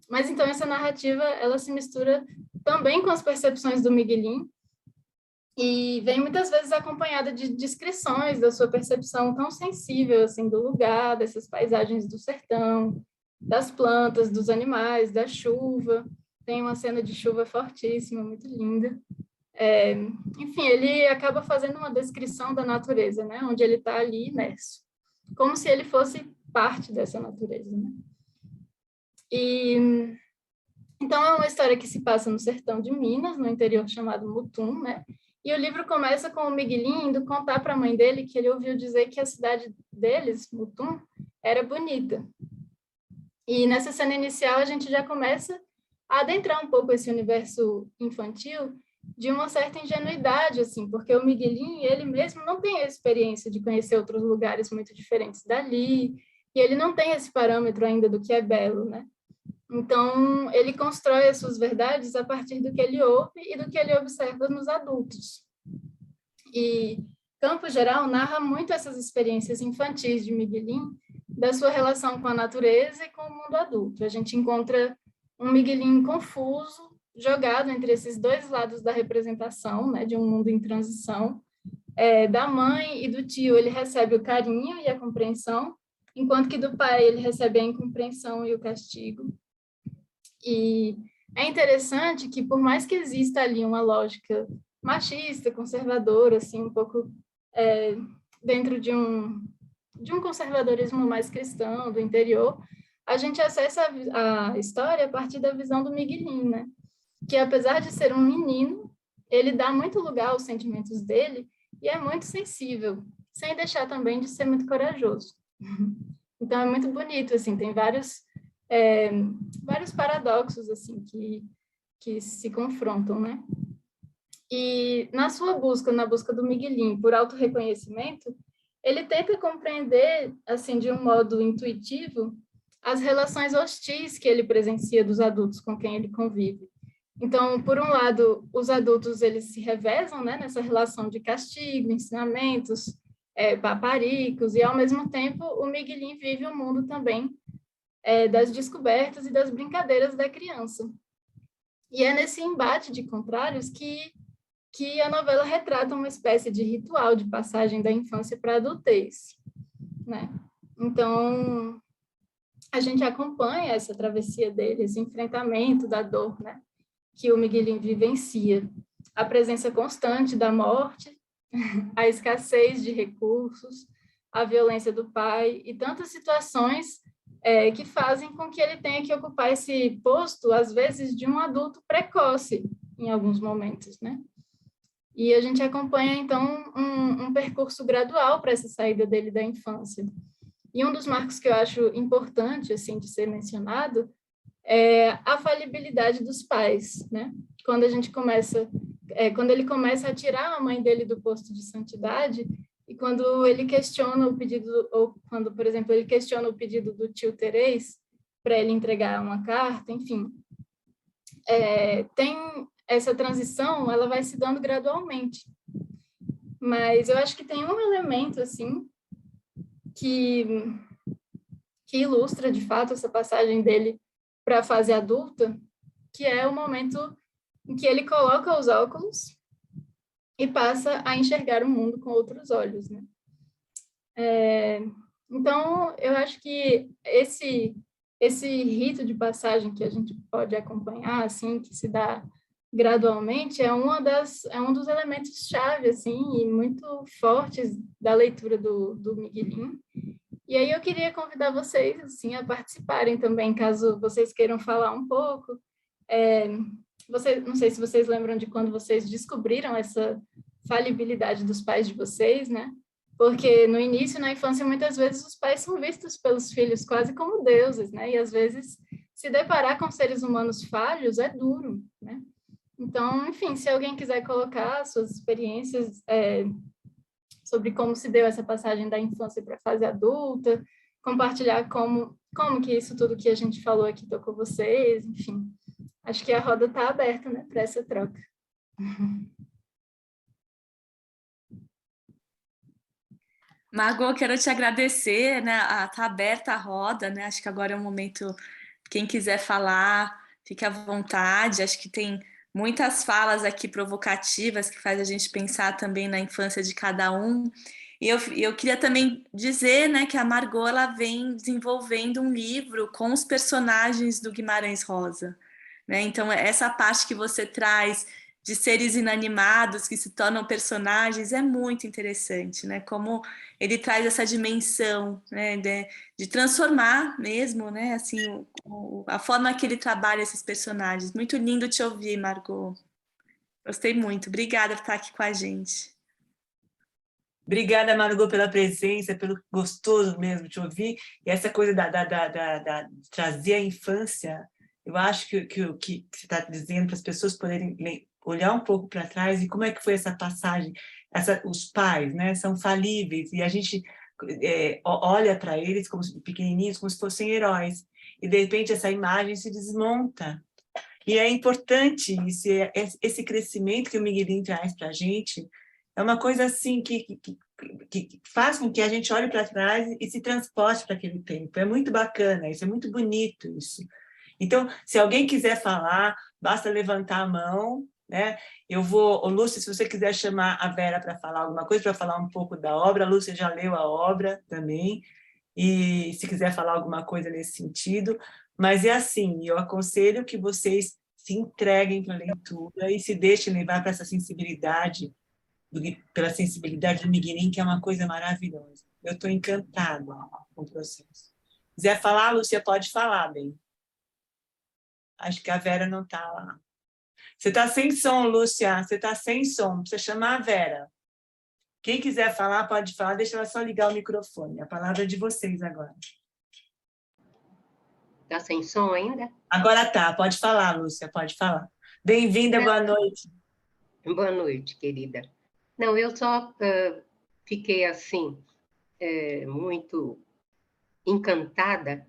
Mas então essa narrativa ela se mistura também com as percepções do Miguelin e vem muitas vezes acompanhada de descrições da sua percepção tão sensível assim do lugar, dessas paisagens do sertão, das plantas, dos animais, da chuva. Tem uma cena de chuva fortíssima, muito linda. Enfim, ele acaba fazendo uma descrição da natureza, né? Onde ele está ali imerso, como se ele fosse parte dessa natureza, né? E então é uma história que se passa no sertão de Minas, no interior chamado Mutum, né? E o livro começa com o Miguelin indo contar para a mãe dele que ele ouviu dizer que a cidade deles, Mutum, era bonita. E nessa cena inicial a gente já começa a adentrar um pouco esse universo infantil de uma certa ingenuidade, assim, porque o Miguelin, ele mesmo não tem a experiência de conhecer outros lugares muito diferentes dali, e ele não tem esse parâmetro ainda do que é belo, né? Então, ele constrói as suas verdades a partir do que ele ouve e do que ele observa nos adultos. E Campo Geral narra muito essas experiências infantis de Miguelin, da sua relação com a natureza e com o mundo adulto. A gente encontra um Miguelin confuso, jogado entre esses dois lados da representação, né, de um mundo em transição. Da mãe e do tio ele recebe o carinho e a compreensão, enquanto que do pai ele recebe a incompreensão e o castigo. E é interessante que, por mais que exista ali uma lógica machista, conservadora, assim, um pouco dentro de um conservadorismo mais cristão, do interior, a gente acessa a história a partir da visão do Miguelin, né? Que, apesar de ser um menino, ele dá muito lugar aos sentimentos dele e é muito sensível, sem deixar também de ser muito corajoso. Então, é muito bonito, assim, tem vários paradoxos, assim, que se confrontam, né? E na busca do Miguelin por autorreconhecimento, ele tenta compreender, assim, de um modo intuitivo, as relações hostis que ele presencia dos adultos com quem ele convive. Então, por um lado, os adultos eles se revezam, né, nessa relação de castigo, ensinamentos, paparicos, e ao mesmo tempo o Miguelin vive o mundo também das descobertas e das brincadeiras da criança. E é nesse embate de contrários que a novela retrata uma espécie de ritual de passagem da infância para a adultez, né? Então, a gente acompanha essa travessia dele, esse enfrentamento da dor, né, que o Miguelin vivencia, a presença constante da morte, a escassez de recursos, a violência do pai e tantas situações que fazem com que ele tenha que ocupar esse posto, às vezes, de um adulto precoce, em alguns momentos, né? E a gente acompanha, então, um percurso gradual para essa saída dele da infância. E um dos marcos que eu acho importante, assim, de ser mencionado é a falibilidade dos pais, né? Quando ele começa a tirar a mãe dele do posto de santidade E quando ele questiona o pedido, ou quando, por exemplo, ele questiona o pedido do tio Terês para ele entregar uma carta, enfim, tem essa transição, ela vai se dando gradualmente. Mas eu acho que tem um elemento, assim, que ilustra, de fato, essa passagem dele para a fase adulta, que é o momento em que ele coloca os óculos e passa a enxergar o mundo com outros olhos, né? Então, eu acho que esse rito de passagem que a gente pode acompanhar, assim, que se dá gradualmente, é um dos elementos-chave, assim, e muito fortes da leitura do Miguelin. E aí eu queria convidar vocês, assim, a participarem também, caso vocês queiram falar um pouco. Não sei se vocês lembram de quando vocês descobriram essa falibilidade dos pais de vocês, né? Porque no início, na infância, muitas vezes os pais são vistos pelos filhos quase como deuses, né? E às vezes se deparar com seres humanos falhos é duro, né? Então, enfim, se alguém quiser colocar suas experiências sobre como se deu essa passagem da infância para a fase adulta, compartilhar como que isso tudo que a gente falou aqui tocou vocês, enfim. Acho que a roda está aberta, né, para essa troca. Margot, quero te agradecer, né? Tá aberta a roda, né? Acho que agora é o momento, quem quiser falar, fique à vontade. Acho que tem muitas falas aqui provocativas que faz a gente pensar também na infância de cada um. E eu queria também dizer, né, que a Margot ela vem desenvolvendo um livro com os personagens do Guimarães Rosa, né? Então, essa parte que você traz de seres inanimados que se tornam personagens é muito interessante, né? Como ele traz essa dimensão, né, de transformar mesmo, né, assim, a forma que ele trabalha esses personagens. Muito lindo te ouvir, Margot. Gostei muito. Obrigada por estar aqui com a gente. Obrigada, Margot, pela presença, pelo gostoso mesmo te ouvir. E essa coisa de trazer a infância, eu acho que o que você está dizendo para as pessoas poderem olhar um pouco para trás e como é que foi essa passagem. Os pais, né, são falíveis e a gente olha para eles como pequenininhos, como se fossem heróis. E, de repente, essa imagem se desmonta. E é importante esse crescimento que o Miguelin traz para a gente. É uma coisa assim que faz com que a gente olhe para trás e se transporte para aquele tempo. É muito bacana isso, é muito bonito isso. Então, se alguém quiser falar, basta levantar a mão, né? Lúcia, se você quiser chamar a Vera para falar alguma coisa, para falar um pouco da obra, a Lúcia já leu a obra também, e se quiser falar alguma coisa nesse sentido, mas é assim, eu aconselho que vocês se entreguem para a leitura e se deixem levar para essa sensibilidade, pela sensibilidade do Miguelin, que é uma coisa maravilhosa. Eu estou encantada com o processo. Se quiser falar, Lúcia, pode falar, bem. Acho que a Vera não está lá. Você está sem som, Lúcia. Você está sem som. Precisa chamar a Vera. Quem quiser falar, pode falar. Deixa ela só ligar o microfone. A palavra é de vocês agora. Está sem som ainda? Agora tá. Pode falar, Lúcia. Pode falar. Bem-vinda, boa noite. Boa noite, querida. Não, eu só fiquei assim, muito encantada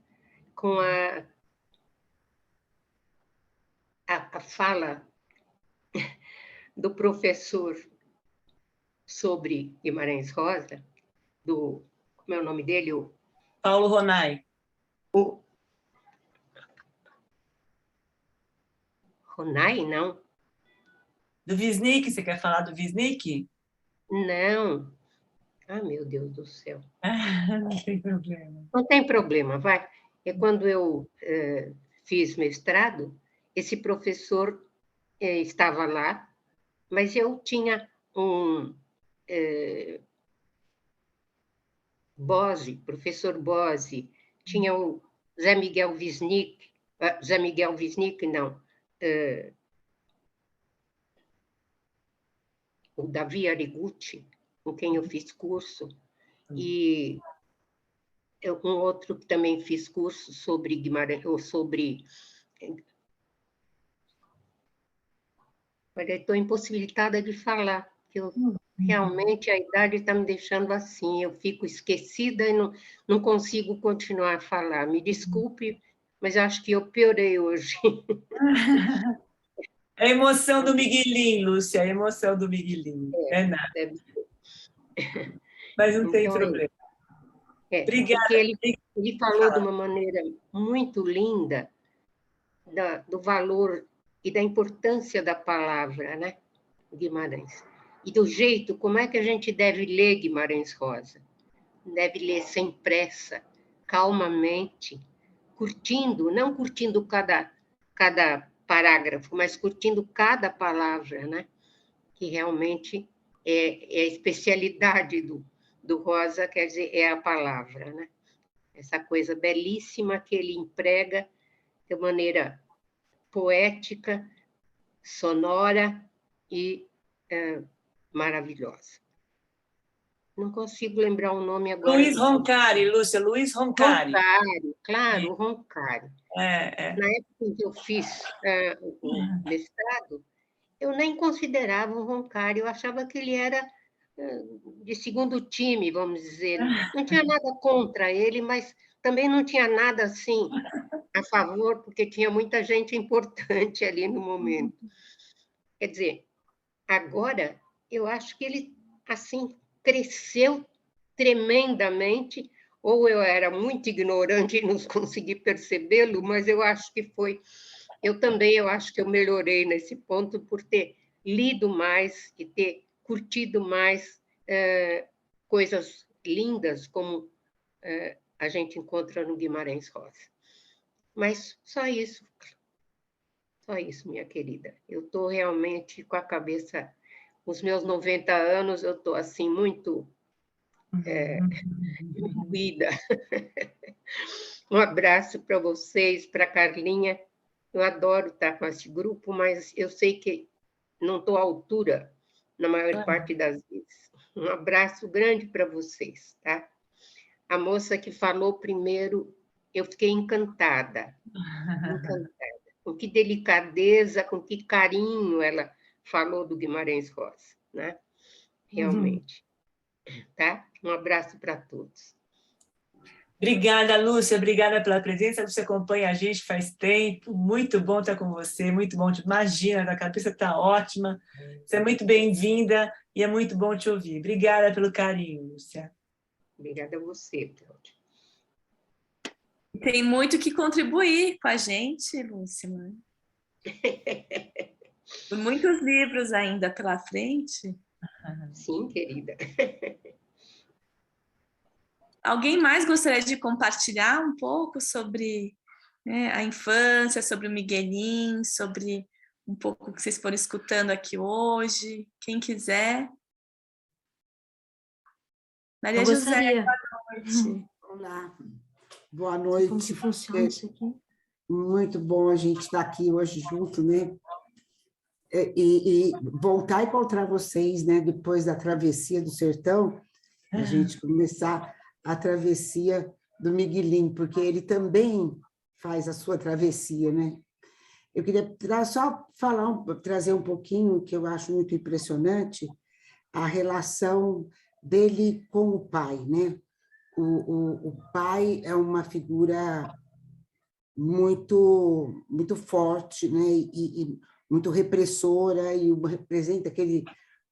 com a fala do professor sobre Guimarães Rosa, como é o nome dele? Paulo Ronai. Ronai, não? Do Wisnik, você quer falar do Wisnik? Não. Ah, meu Deus do céu. Não tem problema. Não tem problema, vai. É quando eu fiz mestrado, esse professor estava lá, mas eu tinha um professor Bose, tinha o Zé Miguel Wisnik, não, o Davi Ariguchi, com quem eu fiz curso, e um outro que também fiz curso sobre Guimarães, ou sobre... Olha, estou impossibilitada de falar, que eu realmente a idade está me deixando assim, eu fico esquecida e não consigo continuar a falar. Me desculpe, mas eu acho que eu piorei hoje. É a emoção do Miguelinho, Lúcia, a emoção do Miguelinho. É nada, Deve ser. mas não tem Então, problema. porque Obrigada. ele falou de uma maneira muito linda do valor e da importância da palavra, né, Guimarães? E do jeito, como é que a gente deve ler Guimarães Rosa? Deve ler sem pressa, calmamente, curtindo, não curtindo cada parágrafo, mas curtindo cada palavra, né? Que realmente é a especialidade do Rosa, quer dizer, é a palavra, né? Essa coisa belíssima que ele emprega de maneira poética, sonora e maravilhosa. Não consigo lembrar o nome agora. Luiz Roncari, Lúcia, Luiz Roncari. Roncari, claro, Roncari. É. Na época em que eu fiz o mestrado, eu nem considerava o Roncari, eu achava que ele era de segundo time, vamos dizer. Não tinha nada contra ele, mas também não tinha nada assim a favor, porque tinha muita gente importante ali no momento. Quer dizer, agora eu acho que ele assim cresceu tremendamente, ou eu era muito ignorante e não consegui percebê-lo, mas eu acho que foi. Eu acho que eu melhorei nesse ponto por ter lido mais e ter curtido mais coisas lindas como a gente encontra no Guimarães Rosa. Mas só isso, minha querida. Eu estou realmente com a cabeça, os meus 90 anos, eu estou assim muito imbuída. Um abraço para vocês, para a Carlinha. Eu adoro estar com esse grupo, mas eu sei que não estou à altura na maior parte das vezes. Um abraço grande para vocês, tá? A moça que falou primeiro, eu fiquei encantada. Com que delicadeza, com que carinho ela falou do Guimarães Rosa, né? Realmente. Tá? Um abraço para todos. Obrigada, Lúcia, obrigada pela presença. Você acompanha a gente faz tempo, muito bom estar com você, muito bom. Imagina, a cabeça está ótima, você é muito bem-vinda e é muito bom te ouvir. Obrigada pelo carinho, Lúcia. Obrigada a você, Cláudia. Tem muito que contribuir com a gente, Lúcia. Muitos livros ainda pela frente. Sim, querida. Alguém mais gostaria de compartilhar um pouco sobre a infância, sobre o Miguelinho, sobre um pouco o que vocês foram escutando aqui hoje? Quem quiser. Maria José, boa noite. Olá, boa noite. Como que funciona isso aqui? Muito bom a gente estar aqui hoje junto, né? E voltar a encontrar vocês, né? Depois da travessia do sertão, a gente começar a travessia do Miguelinho, porque ele também faz a sua travessia, né? Eu queria só trazer um pouquinho, que eu acho muito impressionante, a relação dele com o pai, né? O pai é uma figura muito, muito forte, né? E muito repressora, e representa aquele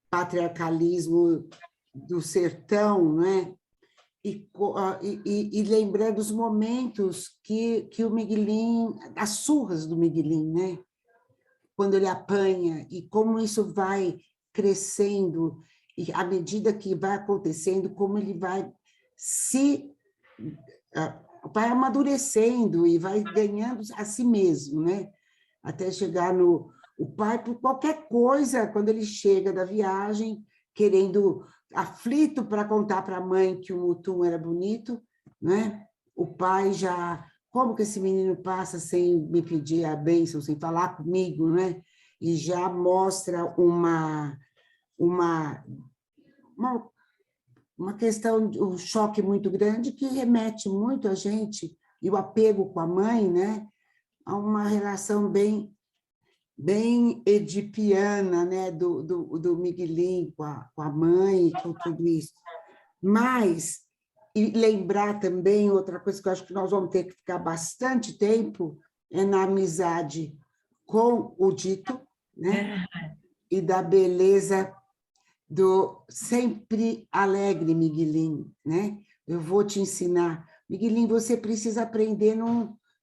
patriarcalismo do sertão, né? E lembrando os momentos que o Miguelinho, as surras do Miguelinho, né? Quando ele apanha, e como isso vai crescendo, e à medida que vai acontecendo, como ele vai vai amadurecendo e vai ganhando a si mesmo, né? Até chegar o pai, por qualquer coisa, quando ele chega da viagem, querendo, aflito para contar para a mãe que o Mutum era bonito, né? O pai já, como que esse menino passa sem me pedir a bênção, sem falar comigo, né? E já mostra uma questão, um choque muito grande que remete muito a gente, e o apego com a mãe, né? A uma relação bem bem edipiana, né, do Miguelinho com a mãe, com tudo isso. Mas, e lembrar também, outra coisa que eu acho que nós vamos ter que ficar bastante tempo, é na amizade com o Dito, né, e da beleza do sempre alegre Miguelinho, né? Eu vou te ensinar. Miguelinho, você precisa aprender a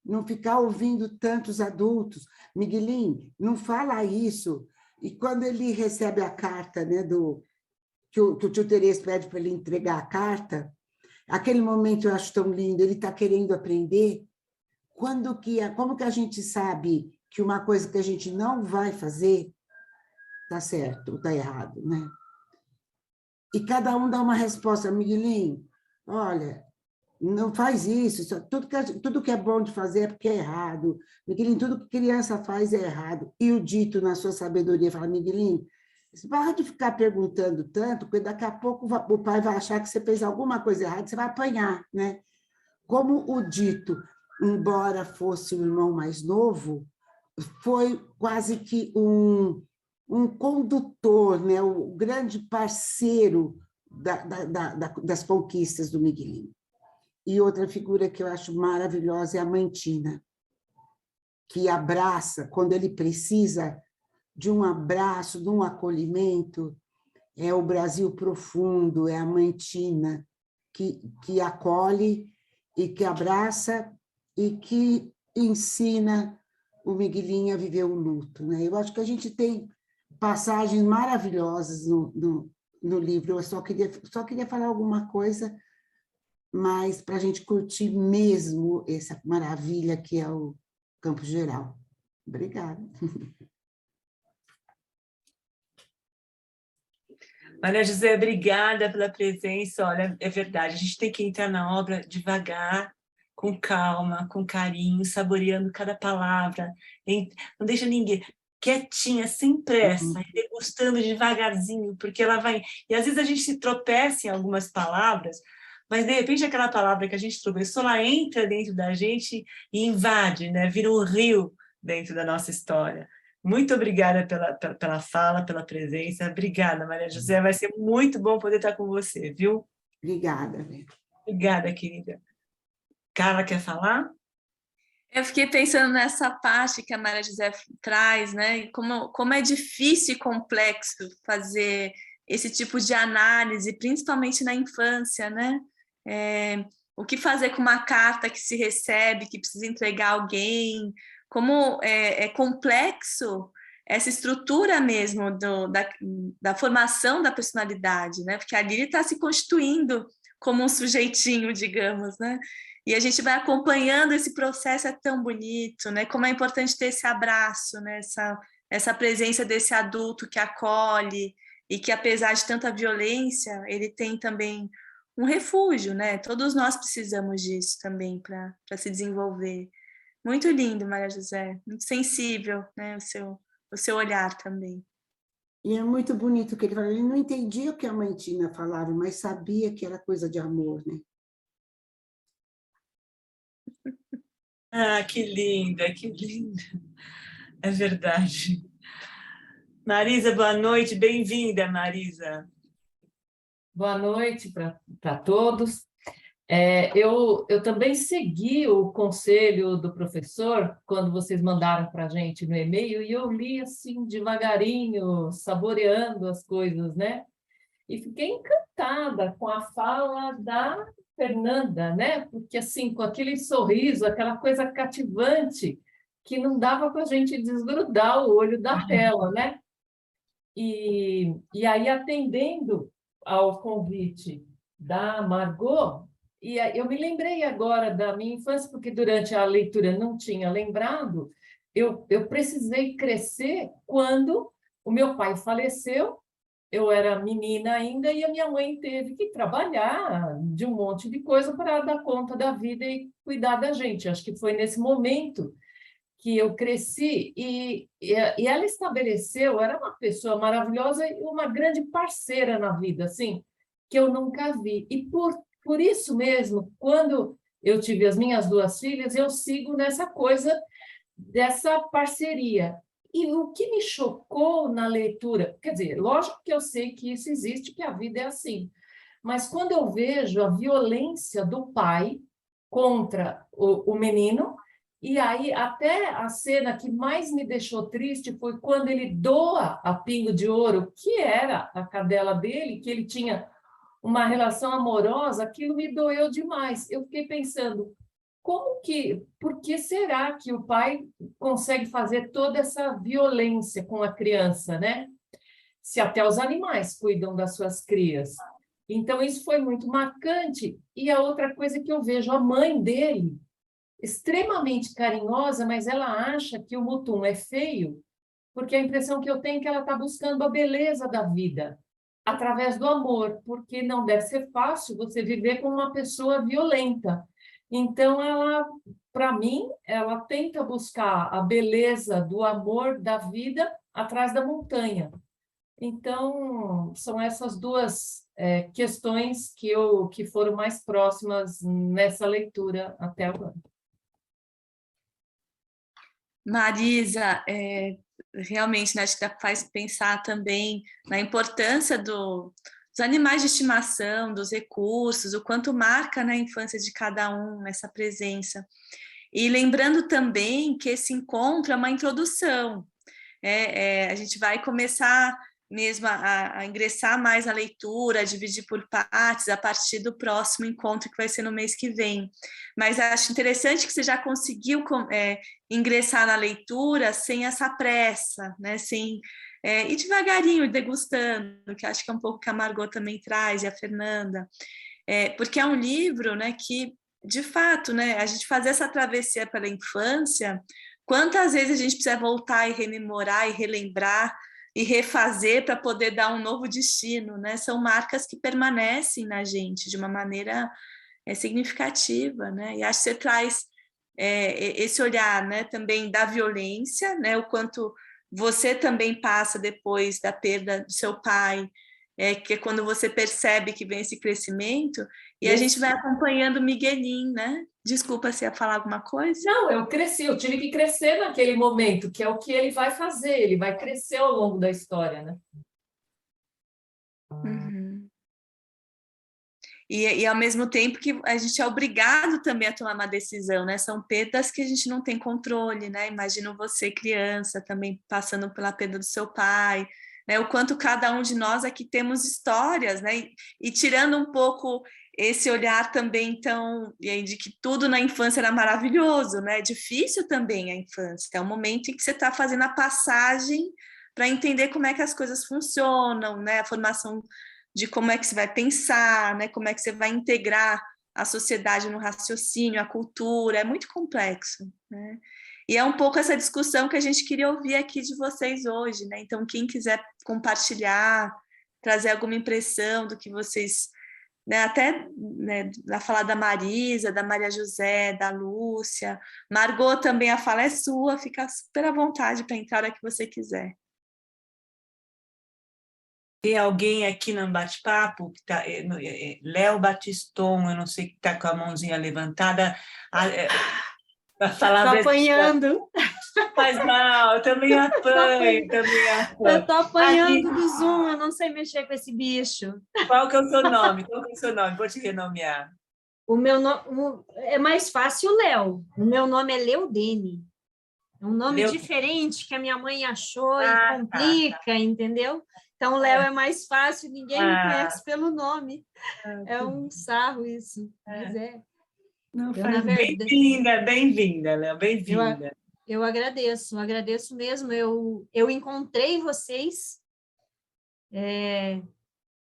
não ficar ouvindo tantos adultos. Miguelinho, não fala isso. E quando ele recebe a carta, né, que o tio Terês pede para ele entregar a carta, aquele momento eu acho tão lindo, ele está querendo aprender. Como que a gente sabe que uma coisa que a gente não vai fazer está certo ou está errado, né? E cada um dá uma resposta. Miguelinho, olha, não faz isso, tudo que é bom de fazer é porque é errado. Miguelinho, tudo que criança faz é errado. E o Dito, na sua sabedoria, fala, Miguelinho, para de ficar perguntando tanto, porque daqui a pouco o pai vai achar que você fez alguma coisa errada, você vai apanhar, né? Como o Dito, embora fosse o irmão mais novo, foi quase que um condutor, né? O grande parceiro das conquistas do Miguelinho. E outra figura que eu acho maravilhosa é a mãe Tina, que abraça, quando ele precisa de um abraço, de um acolhimento, é o Brasil profundo, é a mãe Tina, que acolhe e que abraça e que ensina o Miguelinho a viver o luto, né? Eu acho que a gente tem passagens maravilhosas no livro. Eu só queria falar alguma coisa, mas para a gente curtir mesmo essa maravilha que é o Campo Geral. Obrigada. Maria José, obrigada pela presença. Olha, é verdade, a gente tem que entrar na obra devagar, com calma, com carinho, saboreando cada palavra. Não deixa ninguém quietinha, sem pressa, degustando devagarzinho, porque ela vai... E às vezes a gente se tropeça em algumas palavras, mas de repente aquela palavra que a gente tropeçou, ela entra dentro da gente e invade, né? Vira um rio dentro da nossa história. Muito obrigada pela fala, pela presença. Obrigada, Maria José. Vai ser muito bom poder estar com você, viu? Obrigada. Obrigada, querida. Carla, quer falar? Eu fiquei pensando nessa parte que a Maria José traz, né? E como é difícil e complexo fazer esse tipo de análise, principalmente na infância, né? O que fazer com uma carta que se recebe, que precisa entregar a alguém, como é complexo essa estrutura mesmo da formação da personalidade, né? Porque ali ele está se constituindo como um sujeitinho, digamos, né? E a gente vai acompanhando esse processo, é tão bonito, né? Como é importante ter esse abraço, né? Essa presença desse adulto que acolhe e que, apesar de tanta violência, ele tem também um refúgio, né? Todos nós precisamos disso também para se desenvolver. Muito lindo, Maria José, muito sensível, né? O seu olhar também. E é muito bonito o que ele falou. Ele não entendia o que a mãe Tina falava, mas sabia que era coisa de amor, né? Ah, que linda, que linda. É verdade. Marisa, boa noite. Bem-vinda, Marisa. Boa noite para todos. Eu também segui o conselho do professor quando vocês mandaram para a gente no e-mail e eu li assim devagarinho, saboreando as coisas, né? E fiquei encantada com a fala da Fernanda, né? Porque assim, com aquele sorriso, aquela coisa cativante que não dava para a gente desgrudar o olho da tela, né? E aí, atendendo ao convite da Margot, e eu me lembrei agora da minha infância, porque durante a leitura não tinha lembrado, eu precisei crescer quando o meu pai faleceu, eu era menina ainda, e a minha mãe teve que trabalhar de um monte de coisa para dar conta da vida e cuidar da gente. Acho que foi nesse momento que eu cresci, e ela estabeleceu, era uma pessoa maravilhosa e uma grande parceira na vida, assim, que eu nunca vi. E por isso mesmo, quando eu tive as minhas duas filhas, eu sigo nessa coisa dessa parceria. E o que me chocou na leitura, quer dizer, lógico que eu sei que isso existe, que a vida é assim, mas quando eu vejo a violência do pai contra o menino, e aí até a cena que mais me deixou triste foi quando ele doa a Pingo de Ouro, que era a cadela dele, que ele tinha uma relação amorosa, aquilo me doeu demais. Eu fiquei pensando, por que será que o pai consegue fazer toda essa violência com a criança, né? Se até os animais cuidam das suas crias. Então, isso foi muito marcante. E a outra coisa que eu vejo, a mãe dele, extremamente carinhosa, mas ela acha que o Mutum é feio, porque a impressão que eu tenho é que ela está buscando a beleza da vida, através do amor, porque não deve ser fácil você viver com uma pessoa violenta. Então, ela, para mim, ela tenta buscar a beleza do amor da vida atrás da montanha. Então, são essas duas questões que foram mais próximas nessa leitura até agora. Marisa, realmente, né, acho que faz pensar também na importância dos animais de estimação, dos recursos, o quanto marca na infância de cada um essa presença. E lembrando também que esse encontro é uma introdução. A gente vai começar mesmo a ingressar mais na leitura, a dividir por partes a partir do próximo encontro que vai ser no mês que vem. Mas acho interessante que você já conseguiu ingressar na leitura sem essa pressa, né? Sem ir devagarinho, degustando, que acho que é um pouco que a Margot também traz, e a Fernanda, porque é um livro, né, que, de fato, né, a gente fazer essa travessia pela infância, quantas vezes a gente precisa voltar e rememorar e relembrar e refazer para poder dar um novo destino, né? São marcas que permanecem na gente de uma maneira significativa, né? E acho que você traz esse olhar, né, também da violência, né? O quanto você também passa depois da perda do seu pai, que é quando você percebe que vem esse crescimento, e a gente vai acompanhando o Miguelinho, né? Desculpa se ia falar alguma coisa. Não, eu tive que crescer naquele momento, que é o que ele vai fazer, ele vai crescer ao longo da história, né? Uhum. E ao mesmo tempo que a gente é obrigado também a tomar uma decisão, né? São perdas que a gente não tem controle, né? Imagino você, criança, também passando pela perda do seu pai, né? O quanto cada um de nós aqui temos histórias, né? E tirando um pouco esse olhar também, então, de que tudo na infância era maravilhoso, né? É difícil também a infância, é um momento em que você está fazendo a passagem para entender como é que as coisas funcionam, né? A formação de como é que você vai pensar, né? Como é que você vai integrar a sociedade no raciocínio, a cultura, é muito complexo, né? E é um pouco essa discussão que a gente queria ouvir aqui de vocês hoje, né? Então, quem quiser compartilhar, trazer alguma impressão do que vocês, né, até, né, da fala da Marisa, da Maria José, da Lúcia, Margot também, a fala é sua, fica super à vontade para entrar a hora que você quiser. Tem alguém aqui no bate-papo, que tá, Léo Batiston, eu não sei, que está com a mãozinha levantada, para falar... Estou apanhando. Mas não, eu também apanho, Eu estou apanhando do Zoom, eu não sei mexer com esse bicho. Qual que é o seu nome? Vou te renomear. O meu nome é mais fácil, Léo. O meu nome é Leudene. É um nome diferente que a minha mãe achou e complica, entendeu? Então, Léo é mais fácil, ninguém me conhece pelo nome. É um sarro isso. Mas Bem-vinda, Léo, bem-vinda. Eu agradeço mesmo. Eu encontrei vocês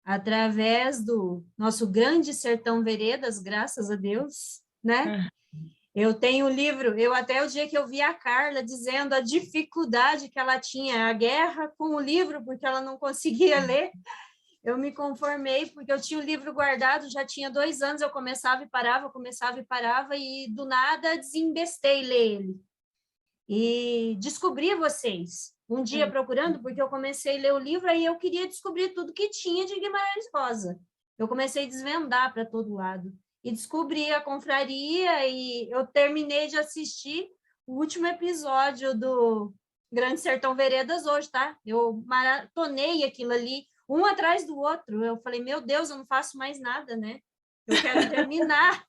através do nosso grande Sertão Veredas, graças a Deus, né? Eu tenho um livro, até o dia que eu vi a Carla dizendo a dificuldade que ela tinha, a guerra com o livro, porque ela não conseguia ler, eu me conformei, porque eu tinha o livro guardado, já tinha 2 anos, eu começava e parava, e do nada desembestei ler ele. E descobri vocês, um dia procurando, porque eu comecei a ler o livro, aí eu queria descobrir tudo que tinha de Guimarães Rosa. Eu comecei a desvendar para todo lado. E descobri a confraria, e eu terminei de assistir o último episódio do Grande Sertão Veredas hoje, tá? Eu maratonei aquilo ali, um atrás do outro. Eu falei, meu Deus, eu não faço mais nada, né? Eu quero terminar.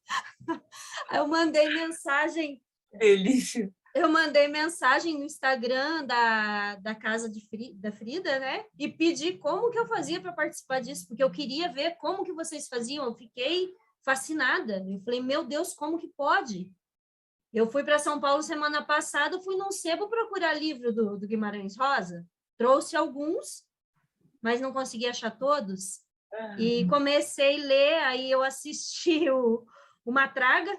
Aí eu mandei mensagem. Delícia. Eu mandei mensagem no Instagram da casa da Frida, né? E pedi como que eu fazia para participar disso, porque eu queria ver como que vocês faziam. Eu fiquei fascinada. Eu falei, meu Deus, como que pode? Eu fui para São Paulo semana passada, fui num sebo procurar livro do Guimarães Rosa, trouxe alguns, mas não consegui achar todos, e comecei a ler, aí eu assisti o Matraga,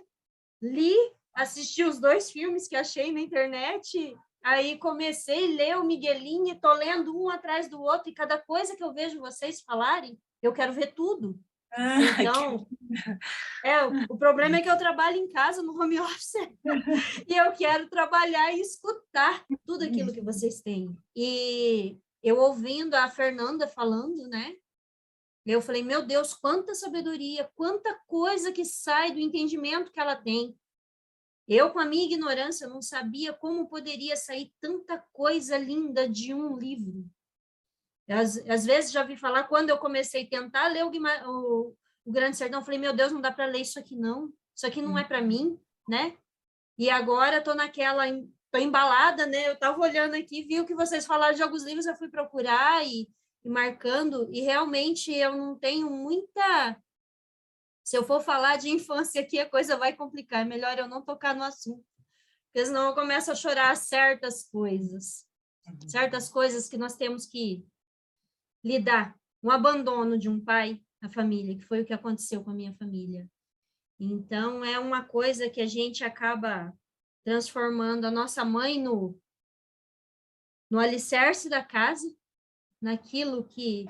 li, assisti os 2 filmes que achei na internet, aí comecei a ler o Miguelinho, estou lendo um atrás do outro, e cada coisa que eu vejo vocês falarem, eu quero ver tudo. Então, o problema é que eu trabalho em casa, no home office, e eu quero trabalhar e escutar tudo aquilo que vocês têm. E eu ouvindo a Fernanda falando, né? Eu falei, meu Deus, quanta sabedoria, quanta coisa que sai do entendimento que ela tem. Eu, com a minha ignorância, não sabia como poderia sair tanta coisa linda de um livro. Às vezes já vi falar, quando eu comecei a tentar ler o Grande Sertão, eu falei, meu Deus, não dá para ler isso aqui não. Isso aqui não é para mim, né? E agora estou naquela, estou embalada, né? Eu estava olhando aqui, vi o que vocês falaram de alguns livros, eu fui procurar e marcando, e realmente eu não tenho muita... Se eu for falar de infância aqui, a coisa vai complicar, é melhor eu não tocar no assunto, porque senão eu começo a chorar certas coisas que nós temos que lidar. Um abandono de um pai na família, que foi o que aconteceu com a minha família. Então, é uma coisa que a gente acaba transformando a nossa mãe no alicerce da casa, naquilo que...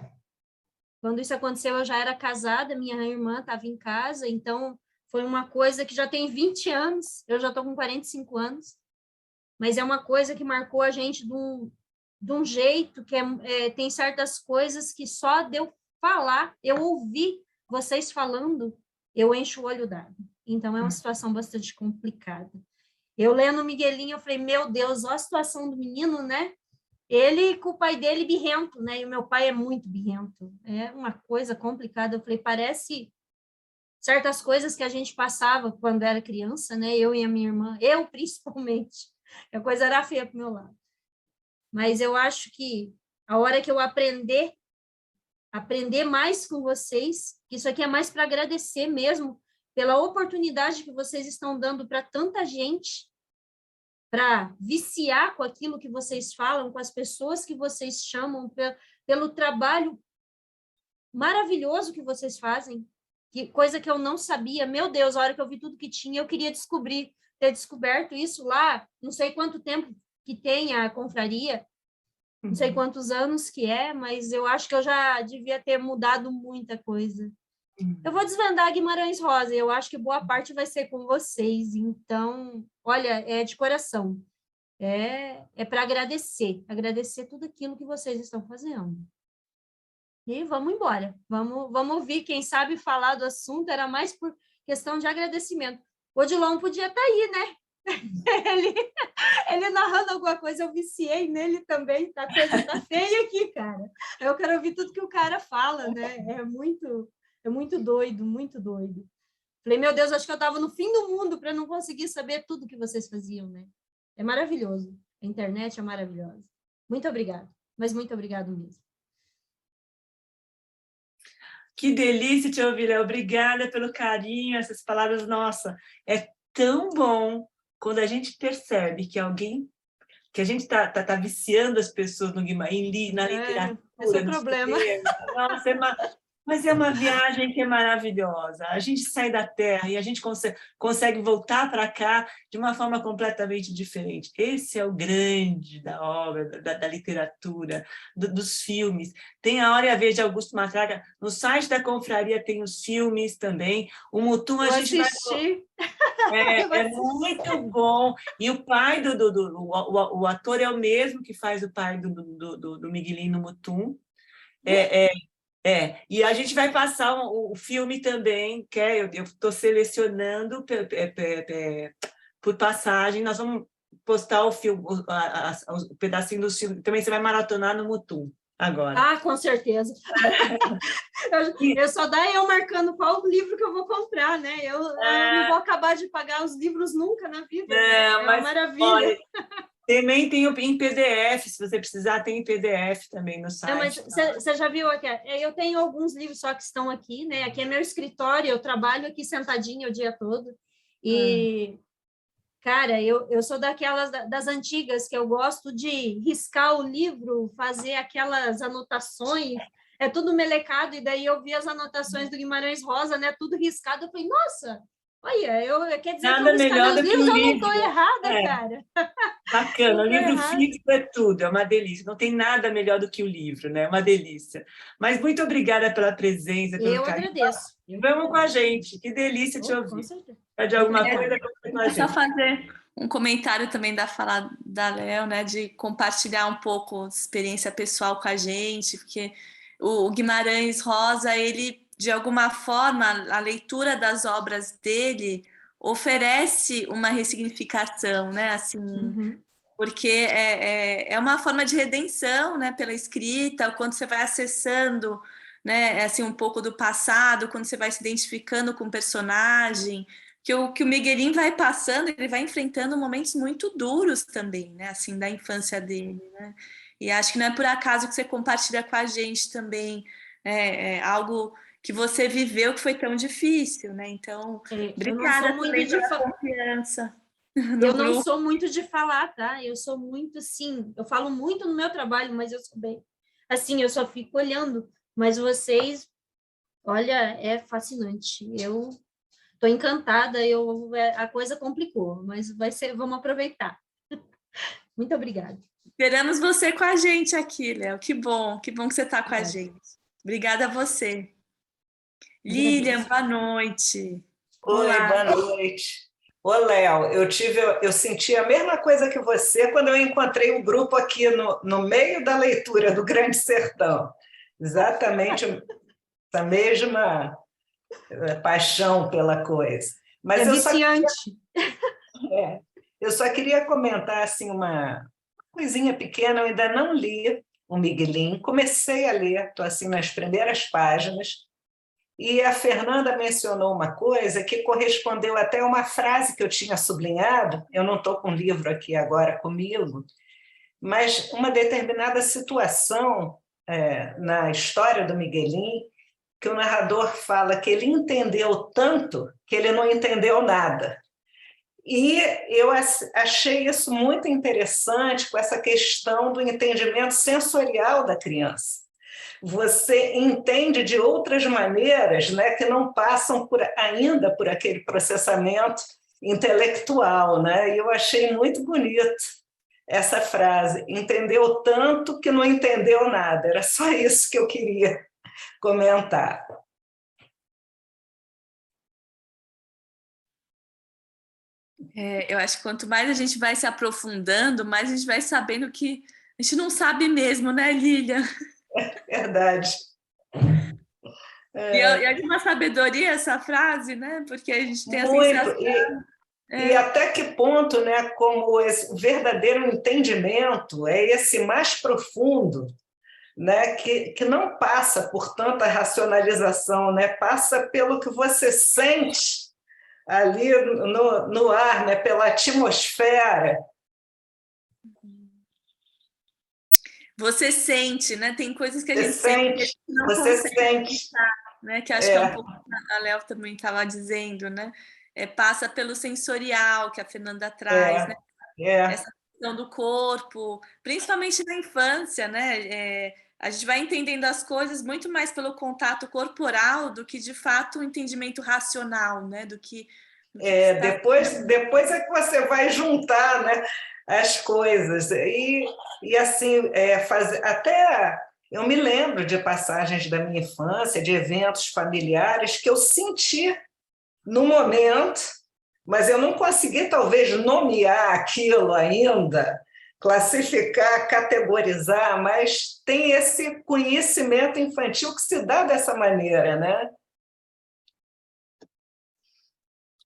Quando isso aconteceu, eu já era casada, minha irmã estava em casa, então foi uma coisa que já tem 20 anos, eu já estou com 45 anos, mas é uma coisa que marcou a gente de um jeito que tem certas coisas que só de eu falar, eu ouvir vocês falando, eu encho o olho d'água. Então, é uma situação bastante complicada. Eu lendo o Miguelinho, eu falei, meu Deus, olha a situação do menino, né? Ele com o pai dele birrento, né? E o meu pai é muito birrento. É uma coisa complicada. Eu falei, parece certas coisas que a gente passava quando era criança, né? Eu e a minha irmã, eu principalmente. A coisa era feia pro meu lado. Mas eu acho que a hora que eu aprender mais com vocês, que isso aqui é mais para agradecer mesmo pela oportunidade que vocês estão dando para tanta gente, para viciar com aquilo que vocês falam, com as pessoas que vocês chamam, pelo trabalho maravilhoso que vocês fazem, coisa que eu não sabia. Meu Deus, a hora que eu vi tudo que tinha, eu queria ter descoberto isso lá, não sei quanto tempo que tem a confraria, não sei quantos anos que é, mas eu acho que eu já devia ter mudado muita coisa. Eu vou desvendar Guimarães Rosa, eu acho que boa parte vai ser com vocês, então, olha, é de coração, é para agradecer tudo aquilo que vocês estão fazendo. E vamos embora, vamos ouvir, quem sabe falar do assunto, era mais por questão de agradecimento. O Odilon podia estar aí, né? Ele narrando alguma coisa, eu viciei nele também, a coisa tá feia aqui, cara. Eu quero ouvir tudo que o cara fala, né? É muito doido, muito doido. Falei, meu Deus, acho que eu estava no fim do mundo para não conseguir saber tudo que vocês faziam, né? É maravilhoso. A internet é maravilhosa. Muito obrigada, mas muito obrigado mesmo. Que delícia te ouvir, Léo. Obrigada pelo carinho, essas palavras. Nossa, é tão bom quando a gente percebe que alguém, que a gente está viciando as pessoas no Guimarães, na literatura. Esse é o problema. Nossa, mas é uma viagem que é maravilhosa. A gente sai da Terra e a gente consegue voltar para cá de uma forma completamente diferente. Esse é o grande da obra, da literatura, dos filmes. Tem A Hora e a Vez de Augusto Matraga. No site da Confraria tem os filmes também. O Mutum a gente assistir. É muito bom. E o pai o ator é o mesmo que faz o pai do Miguelinho no Mutum. E a gente vai passar o filme também, que eu estou selecionando por passagem. Nós vamos postar o filme, o pedacinho do filme. Também você vai maratonar no Mutum agora. Ah, com certeza. Eu só dá eu marcando qual livro que eu vou comprar, né? Eu não vou acabar de pagar os livros nunca na vida. É uma maravilha. Olha, também tem em PDF, se você precisar, tem em PDF também no site. Mas você já viu aqui? Eu tenho alguns livros só que estão aqui, né? Aqui é meu escritório, eu trabalho aqui sentadinha o dia todo. E, cara, eu sou daquelas das antigas que eu gosto de riscar o livro, fazer aquelas anotações, é tudo melecado, e daí eu vi as anotações do Guimarães Rosa, né? Tudo riscado, eu falei, nossa, olha, quer dizer Nada que eu melhor riscar do meus que livros, um eu não livro. estou errada, cara. Bacana, o livro físico é tudo, é uma delícia. Não tem nada melhor do que o livro, né? É uma delícia. Mas muito obrigada pela presença, pelo carinho. Agradeço. Vamos com a gente, que delícia te ouvir. Com certeza. De alguma coisa, com a gente. Só fazer um comentário também da fala da Léo, né, de compartilhar um pouco de experiência pessoal com a gente, porque o Guimarães Rosa, ele, de alguma forma, a leitura das obras dele oferece uma ressignificação, né, assim, porque é uma forma de redenção, né, pela escrita, quando você vai acessando, né, assim, um pouco do passado, quando você vai se identificando com o personagem, que o Miguelin vai passando, ele vai enfrentando momentos muito duros também, né, assim, da infância dele, né, e acho que não é por acaso que você compartilha com a gente também algo que você viveu que foi tão difícil, né, então, obrigada também pela confiança. Eu não sou muito de falar, tá? Eu sou muito, sim, eu falo muito no meu trabalho, mas eu sou bem, assim, eu só fico olhando, mas vocês, olha, é fascinante, eu tô encantada, a coisa complicou, mas vamos aproveitar. Muito obrigada. Esperamos você com a gente aqui, Léo, que bom que você está com a gente. Obrigada a você. Lilian, boa noite. Oi, boa noite. Ô, Léo, eu senti a mesma coisa que você quando eu encontrei o grupo aqui no meio da leitura do Grande Sertão. Exatamente essa mesma paixão pela coisa. Mas viciante. Eu só queria comentar assim, uma coisinha pequena, eu ainda não li o Miguelin, comecei a ler, estou assim nas primeiras páginas, e a Fernanda mencionou uma coisa que correspondeu até a uma frase que eu tinha sublinhado, eu não estou com o livro aqui agora comigo, mas uma determinada situação na história do Miguelin, que o narrador fala que ele entendeu tanto que ele não entendeu nada. E eu achei isso muito interessante com essa questão do entendimento sensorial da criança. Você entende de outras maneiras, né, que não passam ainda por aquele processamento intelectual, né? E eu achei muito bonito essa frase, entendeu tanto que não entendeu nada. Era só isso que eu queria comentar. Eu acho que quanto mais a gente vai se aprofundando, mais a gente vai sabendo que a gente não sabe mesmo, né, Lilian? Verdade. E é de uma sabedoria essa frase, né? Porque a gente tem a sensação... E até que ponto, né, como esse verdadeiro entendimento é esse mais profundo, né, que não passa por tanta racionalização, né, passa pelo que você sente ali no ar, né, pela atmosfera. Você sente, né? Tem coisas que a gente sente, que não você consegue sente, pensar, né? Que acho que é um pouco a Léo também estava dizendo, né? Passa pelo sensorial que a Fernanda traz, né? Essa questão do corpo, principalmente na infância, né? A gente vai entendendo as coisas muito mais pelo contato corporal do que, de fato, o entendimento racional, né? Depois é que você vai juntar, né, as coisas. E assim, até eu me lembro de passagens da minha infância, de eventos familiares que eu senti no momento, mas eu não consegui, talvez, nomear aquilo ainda, classificar, categorizar, mas tem esse conhecimento infantil que se dá dessa maneira, né?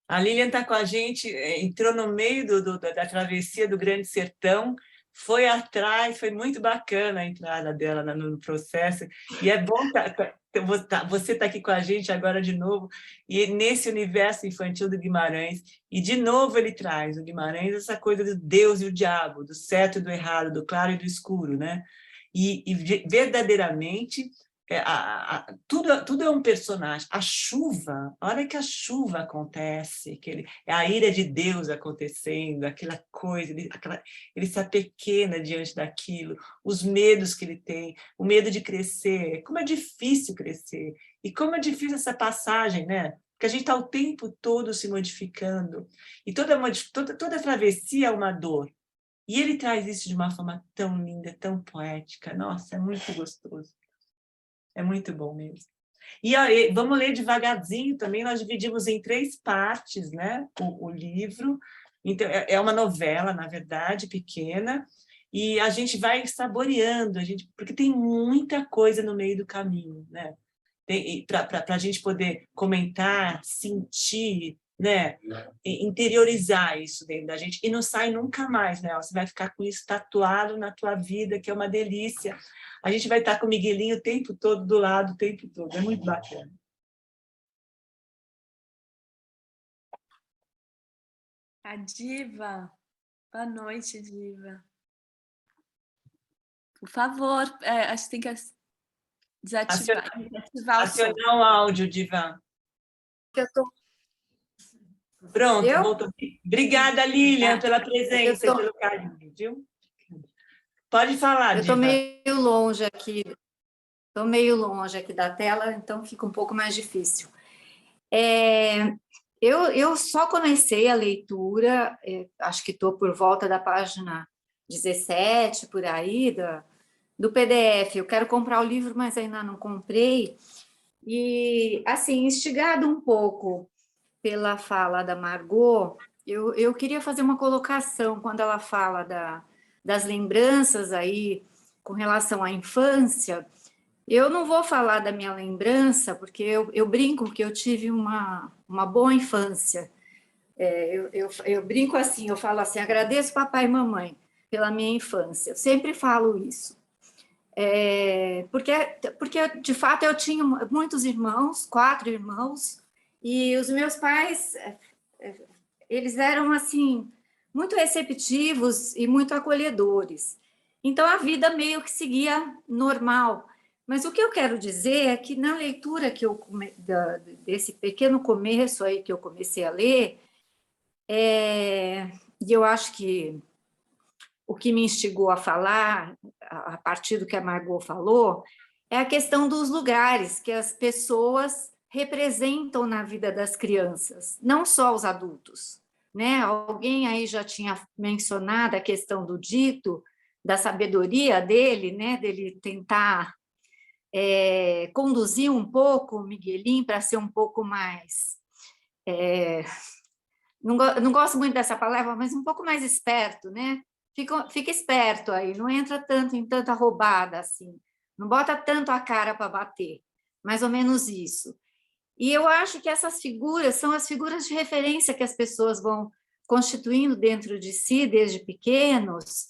A Lilian está com a gente, entrou no meio da travessia do Grande Sertão, foi atrás, foi muito bacana a entrada dela no processo. E é bom você tá aqui com a gente agora de novo, e nesse universo infantil do Guimarães. E, de novo, ele traz o Guimarães essa coisa do Deus e o diabo, do certo e do errado, do claro e do escuro, né? E verdadeiramente... tudo é um personagem. A chuva, a hora que a chuva acontece, é a ira de Deus acontecendo, aquela coisa, ele se apequena diante daquilo, os medos que ele tem, o medo de crescer, como é difícil crescer, e como é difícil essa passagem, né? Porque a gente está o tempo todo se modificando, e toda travessia é uma dor. E ele traz isso de uma forma tão linda, tão poética. Nossa, é muito gostoso. É muito bom mesmo. E aí, vamos ler devagarzinho também, nós dividimos em 3 partes, né, o livro. Então, é uma novela, na verdade, pequena, e a gente vai saboreando, porque tem muita coisa no meio do caminho, né? Para a gente poder comentar, sentir, né? Interiorizar isso dentro da gente, e não sai nunca mais, né? Você vai ficar com isso tatuado na tua vida, que é uma delícia. A gente vai estar com o Miguelinho o tempo todo do lado, o tempo todo. É muito bacana. A Diva. Boa noite, Diva. Por favor, acho que tem que desativar o som. Acionar o áudio, Diva. Pronto, voltou. Obrigada, Lilian, pela presença e pelo carinho, viu? Pode falar, Diva. Eu estou meio longe aqui. Estou meio longe aqui da tela, então fica um pouco mais difícil. Eu só comecei a leitura, acho que estou por volta da página 17, por aí, do PDF. Eu quero comprar o livro, mas ainda não comprei. E, assim, instigado um pouco pela fala da Margot, eu queria fazer uma colocação quando ela fala das lembranças aí com relação à infância. Eu não vou falar da minha lembrança, porque eu brinco que eu tive uma boa infância. Eu brinco assim, eu falo assim, agradeço papai e mamãe pela minha infância. Eu sempre falo isso. Porque, de fato, eu tinha muitos irmãos, 4 irmãos, e os meus pais, eles eram, assim, muito receptivos e muito acolhedores. Então, a vida meio que seguia normal. Mas o que eu quero dizer é que na leitura desse pequeno começo aí que eu comecei a ler, e eu acho que o que me instigou a falar, a partir do que a Margot falou, é a questão dos lugares que as pessoas representam na vida das crianças, não só os adultos, né? Alguém aí já tinha mencionado a questão do dito, da sabedoria dele, né? Dele tentar conduzir um pouco o Miguelinho para ser um pouco mais... não gosto muito dessa palavra, mas um pouco mais esperto, né? Fica esperto aí, não entra tanto em tanta roubada assim, não bota tanto a cara para bater, mais ou menos isso. E eu acho que essas figuras são as figuras de referência que as pessoas vão constituindo dentro de si desde pequenos,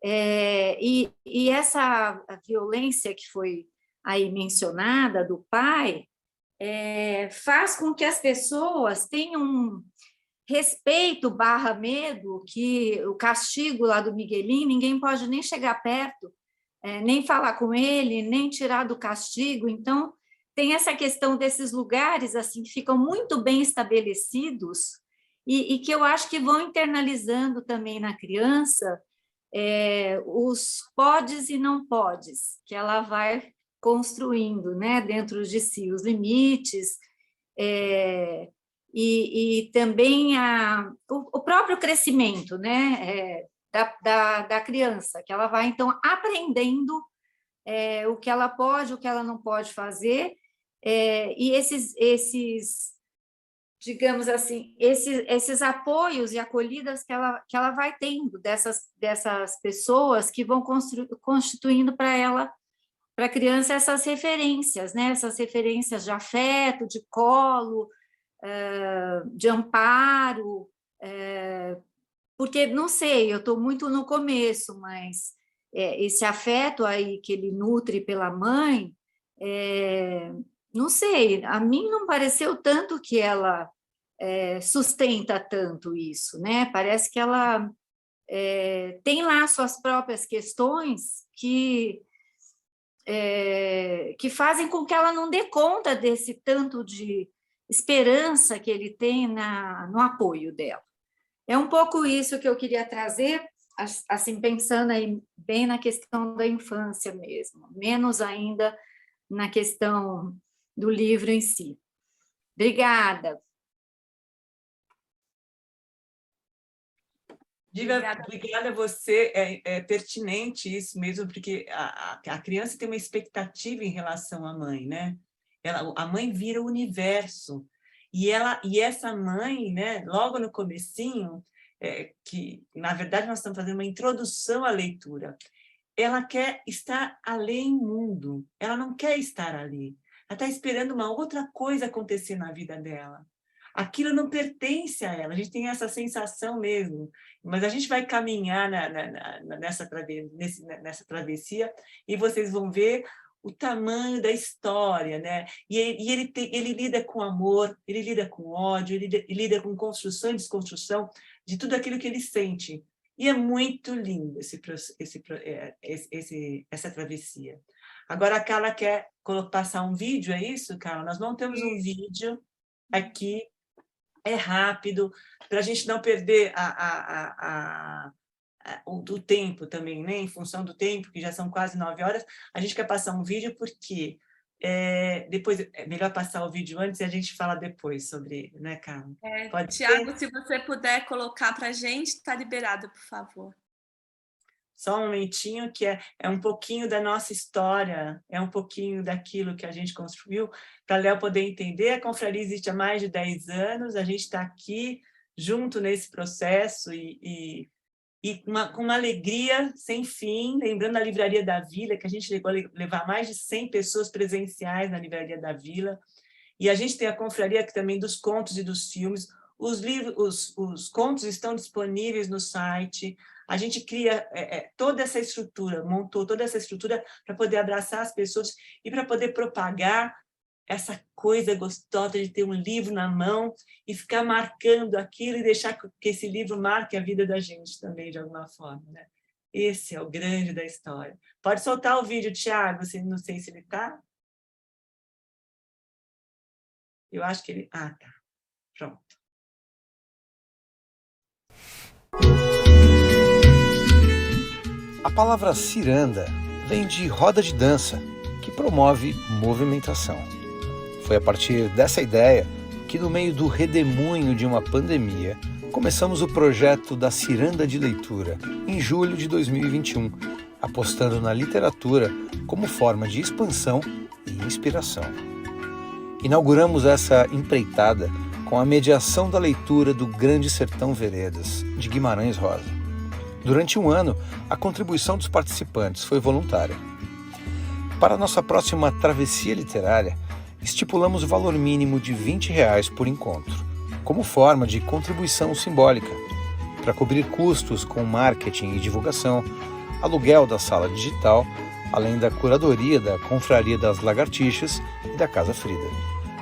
e essa violência que foi aí mencionada do pai faz com que as pessoas tenham respeito / medo, que o castigo lá do Miguelinho, ninguém pode nem chegar perto, nem falar com ele, nem tirar do castigo. Então, tem essa questão desses lugares assim que ficam muito bem estabelecidos e que eu acho que vão internalizando também na criança os podes e não podes, que ela vai construindo, né, dentro de si, os limites, e também o próprio crescimento, né, da criança, que ela vai, então, aprendendo o que ela pode, o que ela não pode fazer, e esses digamos assim, esses apoios e acolhidas que ela vai tendo dessas pessoas que vão constituindo para ela, para a criança, essas referências, né, essas referências de afeto, de colo, de amparo, porque, não sei, eu estou muito no começo, mas esse afeto aí que ele nutre pela mãe, não sei, a mim não pareceu tanto que ela sustenta tanto isso, né? Parece que ela tem lá suas próprias questões que fazem com que ela não dê conta desse tanto de esperança que ele tem no apoio dela. É um pouco isso que eu queria trazer, assim, pensando aí bem na questão da infância mesmo, menos ainda na questão do livro em si. Obrigada. Diva, obrigada a você, é pertinente isso mesmo, porque a criança tem uma expectativa em relação à mãe, né? A mãe vira o universo, e essa mãe, né, logo no comecinho, que na verdade nós estamos fazendo uma introdução à leitura, ela quer estar além do mundo, ela não quer estar ali, ela está esperando uma outra coisa acontecer na vida dela. Aquilo não pertence a ela, a gente tem essa sensação mesmo, mas a gente vai caminhar nessa travessia e vocês vão ver o tamanho da história, né? E ele lida com amor, ele lida com ódio, ele lida com construção e desconstrução de tudo aquilo que ele sente. E é muito lindo essa travessia. Agora a Carla quer passar um vídeo, é isso, Carla? Nós não temos um vídeo aqui, é rápido, para a gente não perder o tempo também, né? Em função do tempo, que já são quase 9 horas, a gente quer passar um vídeo porque depois é melhor passar o vídeo antes e a gente fala depois sobre, né, Carla? Pode Tiago, ser? se você puder colocar para a gente, está liberado, por favor. Só um momentinho, que é um pouquinho da nossa história, é um pouquinho daquilo que a gente construiu, para a Léo poder entender. A confraria existe há mais de 10 anos, a gente está aqui junto nesse processo e com uma alegria sem fim, lembrando a Livraria da Vila, que a gente chegou a levar mais de 100 pessoas presenciais na Livraria da Vila, e a gente tem a confraria aqui também dos contos e dos filmes. Os contos estão disponíveis no site. A gente cria toda essa estrutura, montou toda essa estrutura para poder abraçar as pessoas e para poder propagar essa coisa gostosa de ter um livro na mão e ficar marcando aquilo e deixar que esse livro marque a vida da gente também, de alguma forma, né? Esse é o grande da história. Pode soltar o vídeo, Tiago, não sei se ele está. Eu acho que ele... Ah, tá. Pronto. A palavra ciranda vem de roda de dança, que promove movimentação. Foi a partir dessa ideia que, no meio do redemoinho de uma pandemia, começamos o projeto da Ciranda de Leitura, em julho de 2021, apostando na literatura como forma de expansão e inspiração. Inauguramos essa empreitada com a mediação da leitura do Grande Sertão Veredas, de Guimarães Rosa. Durante um ano, a contribuição dos participantes foi voluntária. Para a nossa próxima travessia literária, estipulamos o valor mínimo de R$20 por encontro, como forma de contribuição simbólica, para cobrir custos com marketing e divulgação, aluguel da sala digital, além da curadoria da Confraria das Lagartixas e da Casa Frida.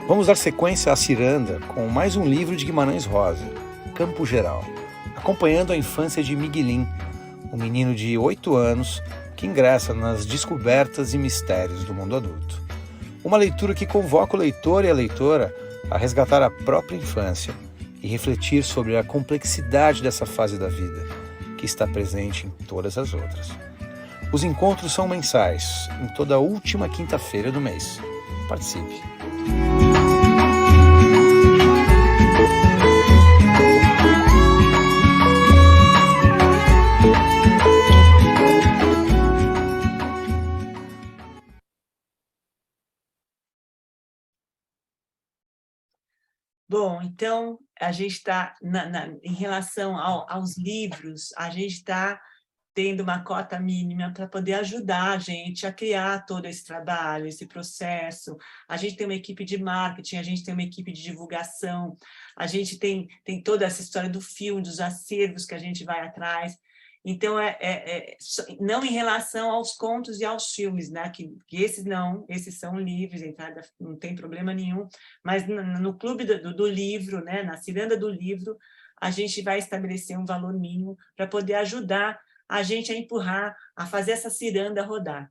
Vamos dar sequência à ciranda com mais um livro de Guimarães Rosa, Campo Geral, acompanhando a infância de Miguelim, um menino de 8 anos que ingressa nas descobertas e mistérios do mundo adulto. Uma leitura que convoca o leitor e a leitora a resgatar a própria infância e refletir sobre a complexidade dessa fase da vida, que está presente em todas as outras. Os encontros são mensais, em toda a última quinta-feira do mês. Participe! Bom, então, a gente está, em relação aos livros, a gente está tendo uma cota mínima para poder ajudar a gente a criar todo esse trabalho, esse processo. A gente tem uma equipe de marketing, a gente tem uma equipe de divulgação, a gente tem toda essa história do filme, dos acervos que a gente vai atrás. Então, não em relação aos contos e aos filmes, né? que esses não, esses são livres, entrada, não tem problema nenhum, mas no clube do livro, né? Na ciranda do livro, a gente vai estabelecer um valor mínimo para poder ajudar a gente a empurrar, a fazer essa ciranda rodar,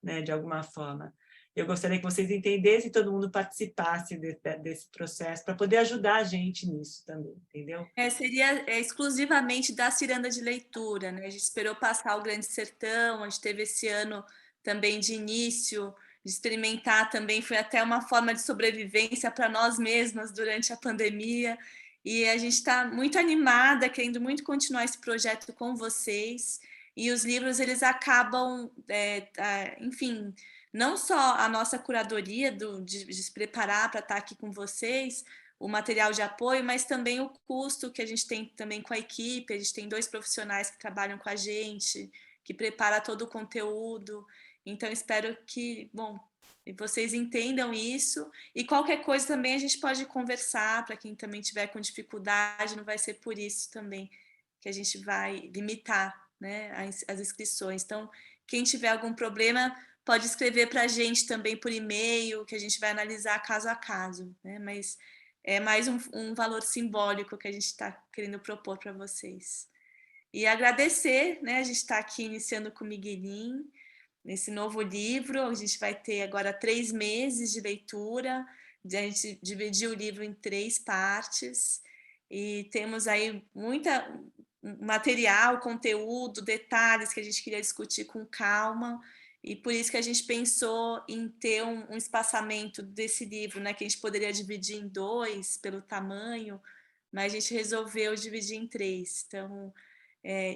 né? De alguma forma. Eu gostaria que vocês entendessem e todo mundo participasse desse processo para poder ajudar a gente nisso também, entendeu? Seria exclusivamente da ciranda de leitura, né? A gente esperou passar o Grande Sertão, a gente teve esse ano também de início, de experimentar também, foi até uma forma de sobrevivência para nós mesmas durante a pandemia, e a gente está muito animada, querendo muito continuar esse projeto com vocês, e os livros, eles acabam, enfim, não só a nossa curadoria de se preparar para estar aqui com vocês, o material de apoio, mas também o custo que a gente tem também com a equipe. A gente tem 2 profissionais que trabalham com a gente, que prepara todo o conteúdo. Então, espero que, bom, vocês entendam isso. E qualquer coisa também a gente pode conversar, para quem também tiver com dificuldade, não vai ser por isso também que a gente vai limitar, né, as inscrições. Então, quem tiver algum problema, pode escrever para a gente também por e-mail, que a gente vai analisar caso a caso, né? Mas é mais um valor simbólico que a gente está querendo propor para vocês. E agradecer, né? A gente está aqui iniciando com o Miguelin, nesse novo livro. A gente vai ter agora 3 meses de leitura, a gente dividiu o livro em 3 partes, e temos aí muita material, conteúdo, detalhes que a gente queria discutir com calma. E por isso que a gente pensou em ter um espaçamento desse livro, né, que a gente poderia dividir em 2 pelo tamanho, mas a gente resolveu dividir em 3. Então,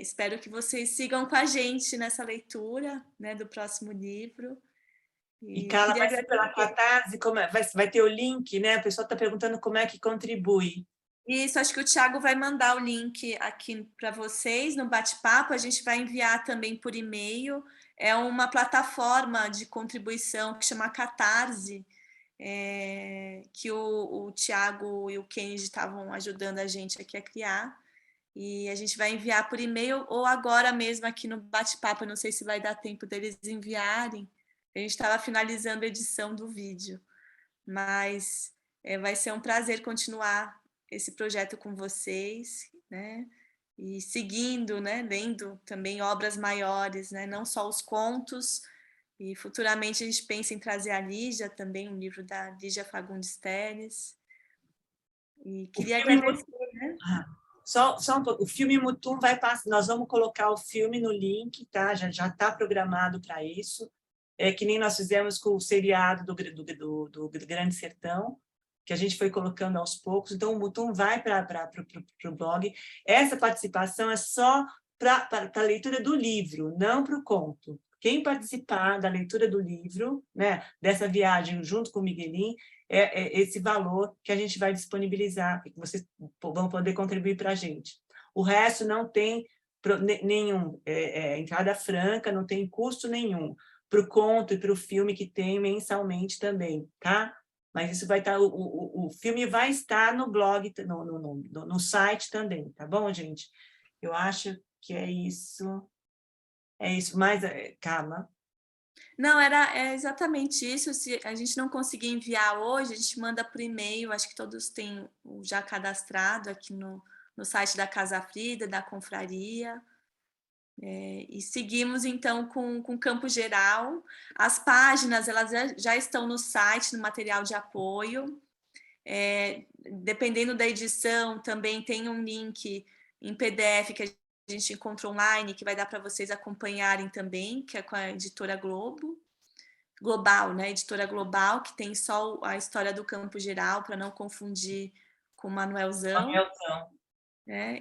espero que vocês sigam com a gente nessa leitura, né, do próximo livro. E Carla, vai ser pela Catarse, vai ter o link, né? A pessoa está perguntando como é que contribui. Isso, acho que o Thiago vai mandar o link aqui para vocês no bate-papo, a gente vai enviar também por e-mail. É uma plataforma de contribuição que chama Catarse, que o Thiago e o Kenji estavam ajudando a gente aqui a criar, e a gente vai enviar por e-mail ou agora mesmo aqui no bate-papo. Eu não sei se vai dar tempo deles enviarem, a gente estava finalizando a edição do vídeo, mas vai ser um prazer continuar esse projeto com vocês, né? E seguindo, né? Lendo também obras maiores, né? Não só os contos, e futuramente a gente pensa em trazer a Lígia também, um livro da Lígia Fagundes Telles. E queria agradecer, né? Só um pouco, o filme Mutum vai passar, nós vamos colocar o filme no link, tá? Já está programado para isso, que nem nós fizemos com o seriado do Grande Sertão, que a gente foi colocando aos poucos. Então, o Mutum vai para o blog. Essa participação é só para a leitura do livro, não para o conto. Quem participar da leitura do livro, né, dessa viagem junto com o Miguelin, é esse valor que a gente vai disponibilizar, que vocês vão poder contribuir para a gente. O resto não tem nenhum, entrada franca, não tem custo nenhum, para o conto e para o filme, que tem mensalmente também, tá? Mas isso vai estar, o filme vai estar no blog, no site também, tá bom, gente? Eu acho que é isso. É isso, mas, Carla? Não, é exatamente isso. Se a gente não conseguir enviar hoje, a gente manda por e-mail. Acho que todos têm já cadastrado aqui no site da Casa Frida, da Confraria. E seguimos, então, com o Campo Geral. As páginas, elas já estão no site, no material de apoio. Dependendo da edição, também tem um link em PDF que a gente encontra online, que vai dar para vocês acompanharem também, que é com a editora Global, né? Editora Global, que tem só a história do Campo Geral, para não confundir com o Manuelzão.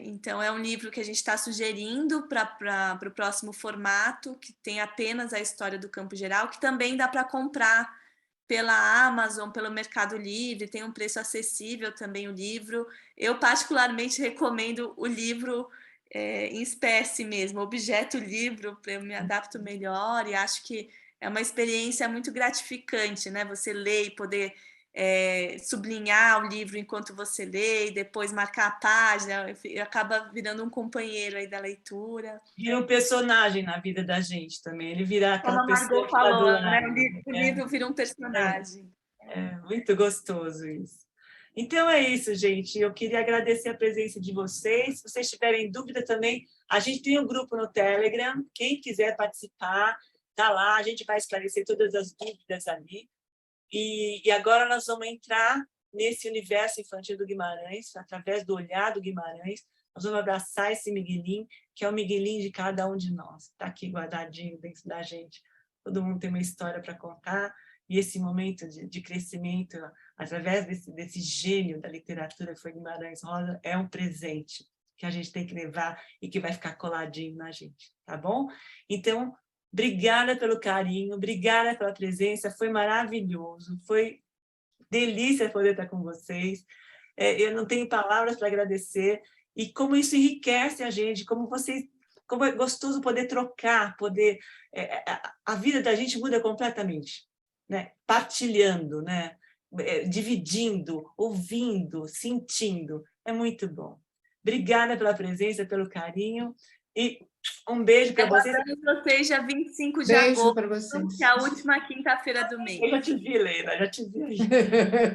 Então, é um livro que a gente está sugerindo para o próximo formato, que tem apenas a história do Campo Geral, que também dá para comprar pela Amazon, pelo Mercado Livre, tem um preço acessível também o livro. Eu particularmente recomendo o livro em espécie mesmo, objeto livro, eu me adapto melhor e acho que é uma experiência muito gratificante, né? Você ler e poder sublinhar o livro enquanto você lê e depois marcar a página, acaba virando um companheiro aí da leitura. Vira um personagem na vida da gente também, ele vira aquela Como a pessoa Margot que está do falou, né? lado. O livro vira um personagem. Muito gostoso isso. Então é isso, gente. Eu queria agradecer a presença de vocês. Se vocês tiverem dúvida também, a gente tem um grupo no Telegram. Quem quiser participar, tá lá. A gente vai esclarecer todas as dúvidas ali. E agora nós vamos entrar nesse universo infantil do Guimarães, através do olhar do Guimarães. Nós vamos abraçar esse Miguelinho, que é o Miguelinho de cada um de nós. Está aqui guardadinho dentro da gente. Todo mundo tem uma história para contar. E esse momento de crescimento, através desse gênio da literatura que foi Guimarães Rosa, é um presente que a gente tem que levar e que vai ficar coladinho na gente, tá bom? Então, obrigada pelo carinho, obrigada pela presença, foi maravilhoso, foi delícia poder estar com vocês. Eu não tenho palavras para agradecer, e como isso enriquece a gente, como é gostoso poder trocar, a vida da gente muda completamente. Né? Partilhando, né? Dividindo, ouvindo, sentindo. É muito bom. Obrigada pela presença, pelo carinho. E um beijo para vocês. Aguardamos vocês dia 25 de Beijo agosto, para vocês. que é a última quinta-feira do mês. Eu já te vi, Leila, já te vi aí.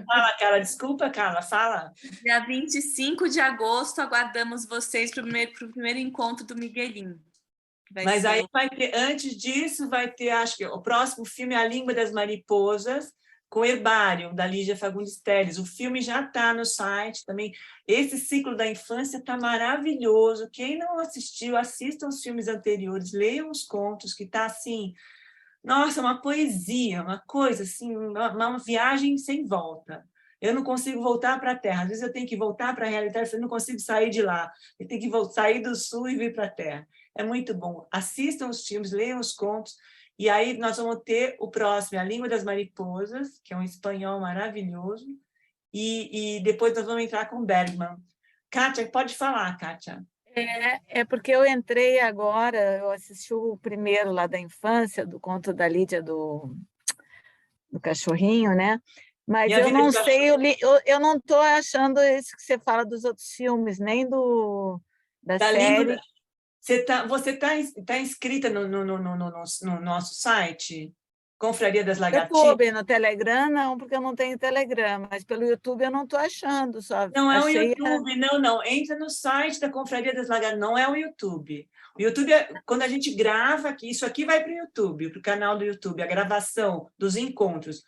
Fala, Carla, desculpa, Carla, fala. Dia 25 de agosto, aguardamos vocês para o primeiro encontro do Miguelinho. Mas aí vai ter, antes disso, vai ter, acho que o próximo filme é A Língua das Mariposas, com Herbário, da Lígia Fagundes Telles. O filme já está no site também. Esse ciclo da infância está maravilhoso. Quem não assistiu, assistam os filmes anteriores, leiam os contos, que está assim, nossa, uma poesia, uma coisa assim, uma viagem sem volta. Eu não consigo voltar para a Terra. Às vezes eu tenho que voltar para a realidade, eu não consigo sair de lá. Eu tenho que sair do Sul e vir para a Terra. É muito bom. Assistam os filmes, leiam os contos. E aí nós vamos ter o próximo, A Língua das Mariposas, que é um espanhol maravilhoso. E depois nós vamos entrar com Bergman. Kátia, pode falar, Kátia. É porque eu entrei agora, eu assisti o primeiro lá da infância, do conto da Lídia do cachorrinho, né? Mas eu não sei, eu não estou achando esse que você fala dos outros filmes, nem da série. Você tá inscrita no nosso site? Confraria das Lagartixas? YouTube, no Telegram, não, porque eu não tenho Telegram, mas pelo YouTube eu não estou achando. Não é o YouTube, não. Entra no site da Confraria das Lagartixas, não é o YouTube. O YouTube é quando a gente grava aqui, isso aqui vai para o YouTube, para o canal do YouTube, a gravação dos encontros.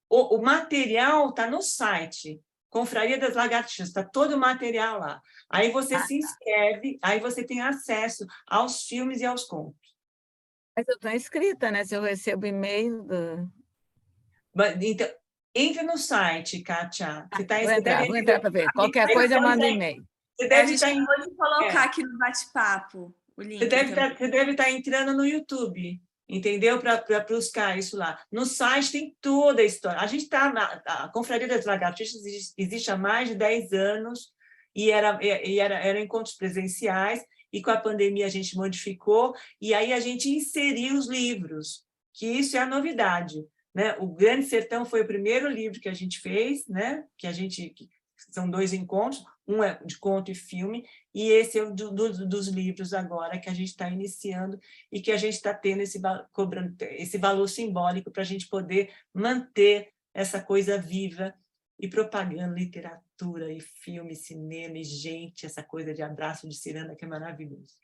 O material está no site, Confraria das Lagartixas, está todo o material lá. Aí você se inscreve, aí você tem acesso aos filmes e aos contos. Mas eu estou inscrita, né? Se eu recebo e-mail Então, entre no site, Kátia. Vou entrar para ver. Qualquer coisa, manda e-mail. A gente pode colocar aqui no bate-papo o link. Você deve estar entrando no YouTube, entendeu? Para buscar isso lá. No site tem toda a história. A gente está a Confraria das Lagartixas existe há mais de 10 anos e eram encontros presenciais, e com a pandemia a gente modificou, e aí a gente inseriu os livros, que isso é a novidade, né? O Grande Sertão foi o primeiro livro que a gente fez, né? São 2 encontros, um é de conto e filme, e esse é o dos livros agora, que a gente está iniciando e que a gente está tendo cobrando esse valor simbólico para a gente poder manter essa coisa viva e propaganda, literatura, e filme, cinema, e gente, essa coisa de abraço de ciranda que é maravilhoso.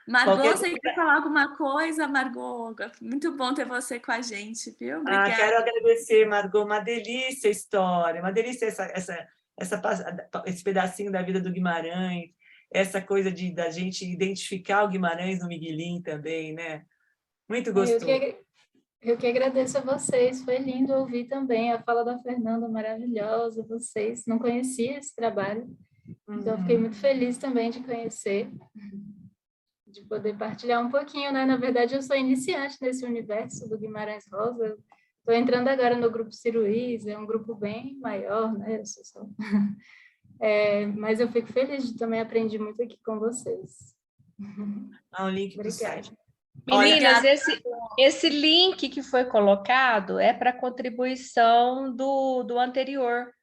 Margot, você quer falar alguma coisa, Margot? Muito bom ter você com a gente, viu? Obrigada. Quero agradecer, Margot, uma delícia a história, uma delícia esse pedacinho da vida do Guimarães, essa coisa da gente identificar o Guimarães no Miguelinho também, né? Muito gostoso. Eu que agradeço a vocês, foi lindo ouvir também a fala da Fernanda, maravilhosa, vocês, não conhecia esse trabalho, então fiquei muito feliz também de conhecer, de poder partilhar um pouquinho, né? Na verdade, eu sou iniciante nesse universo do Guimarães Rosa, estou entrando agora no grupo Ciruís, é um grupo bem maior, né? Eu sou mas eu fico feliz de também aprender muito aqui com vocês. Um link para o site. Meninas, esse link que foi colocado é para contribuição do anterior.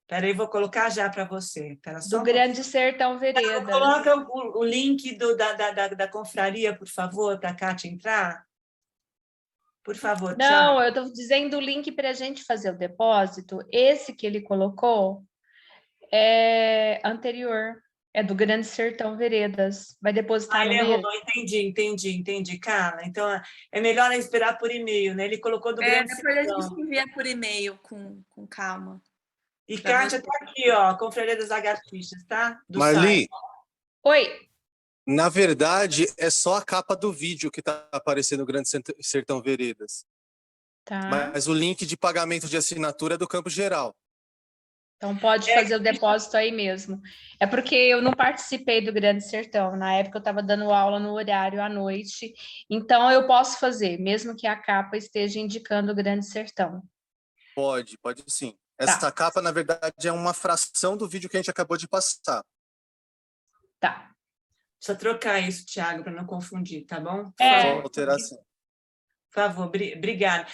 Espera aí, vou colocar já para você. Do Grande Sertão Veredas. Coloca o link da confraria, por favor, para a Kátia entrar. Por favor, Não, eu estou dizendo o link para a gente fazer o depósito. Esse que ele colocou é anterior. É do Grande Sertão Veredas. Vai depositar no errou. mesmo? Entendi, Carla. Então, é melhor esperar por e-mail, né? Ele colocou do Grande Depois Sertão. a gente envia por e-mail com calma. E Kátia está aqui, ó, Confraria das Lagartixas, tá? Do Marli. site. Oi. Na verdade, é só a capa do vídeo que está aparecendo no Grande Sertão Veredas. Tá. Mas o link de pagamento de assinatura é do Campo Geral. Então, pode fazer o depósito aí mesmo. É porque eu não participei do Grande Sertão. Na época, eu estava dando aula no horário à noite. Então, eu posso fazer, mesmo que a capa esteja indicando o Grande Sertão. Pode sim. Essa capa, na verdade, é uma fração do vídeo que a gente acabou de passar. Tá. Precisa trocar isso, Thiago, para não confundir, tá bom? Vou alterar sim. Por favor, obrigada.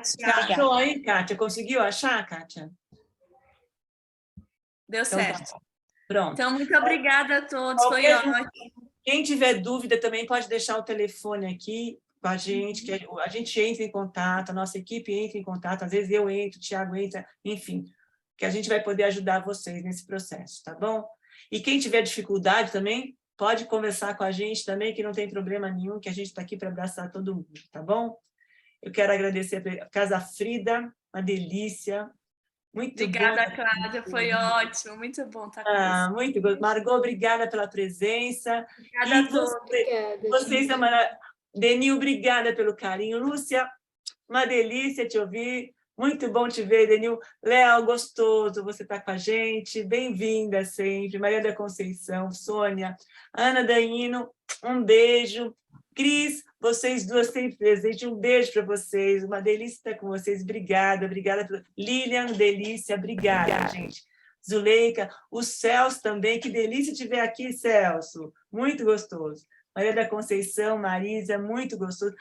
Você achou aí, Kátia? Conseguiu achar, Kátia? Deu certo. Tá. Pronto. Então, muito obrigada a todos. Foi ótimo. Quem tiver dúvida também pode deixar o telefone aqui com a gente, que a gente entra em contato, a nossa equipe entra em contato, às vezes eu entro, o Thiago entra, enfim, que a gente vai poder ajudar vocês nesse processo, tá bom? E quem tiver dificuldade também, pode conversar com a gente também, que não tem problema nenhum, que a gente está aqui para abraçar todo mundo, tá bom? Eu quero agradecer a Casa Frida, uma delícia. Muito obrigada, bom. Cláudia, foi ótimo, muito bom estar com você. Muito bom. Margot, obrigada pela presença. Obrigada a todos. Vocês são maravilhosos. Denil, obrigada pelo carinho. Lúcia, uma delícia te ouvir. Muito bom te ver, Denil. Léo, gostoso você estar com a gente. Bem-vinda sempre. Maria da Conceição, Sônia, Ana Danino, um beijo. Cris, vocês duas sempre presentes, um beijo para vocês, uma delícia estar com vocês, obrigada. Lilian, delícia, obrigada, gente. Zuleika, o Celso também, que delícia te ver aqui, Celso, muito gostoso. Maria da Conceição, Marisa, muito gostoso.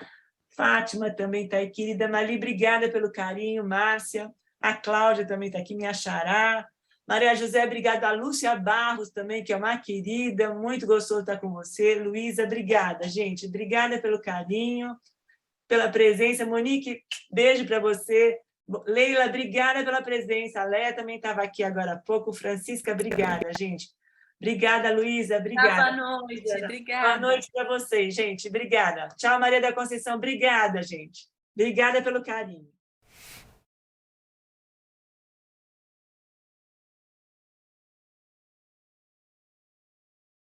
Fátima também está aí, querida. Mali, obrigada pelo carinho, Márcia. A Cláudia também está aqui, minha xará. Maria José, obrigada. A Lúcia Barros também, que é uma querida, muito gostoso estar com você. Luísa, obrigada, gente. Obrigada pelo carinho, pela presença. Monique, beijo para você. Leila, obrigada pela presença. A Leia também estava aqui agora há pouco. Francisca, obrigada, gente. Obrigada, Luísa, obrigada. Boa noite, obrigada. Boa noite para vocês, gente. Obrigada. Tchau, Maria da Conceição. Obrigada, gente. Obrigada pelo carinho.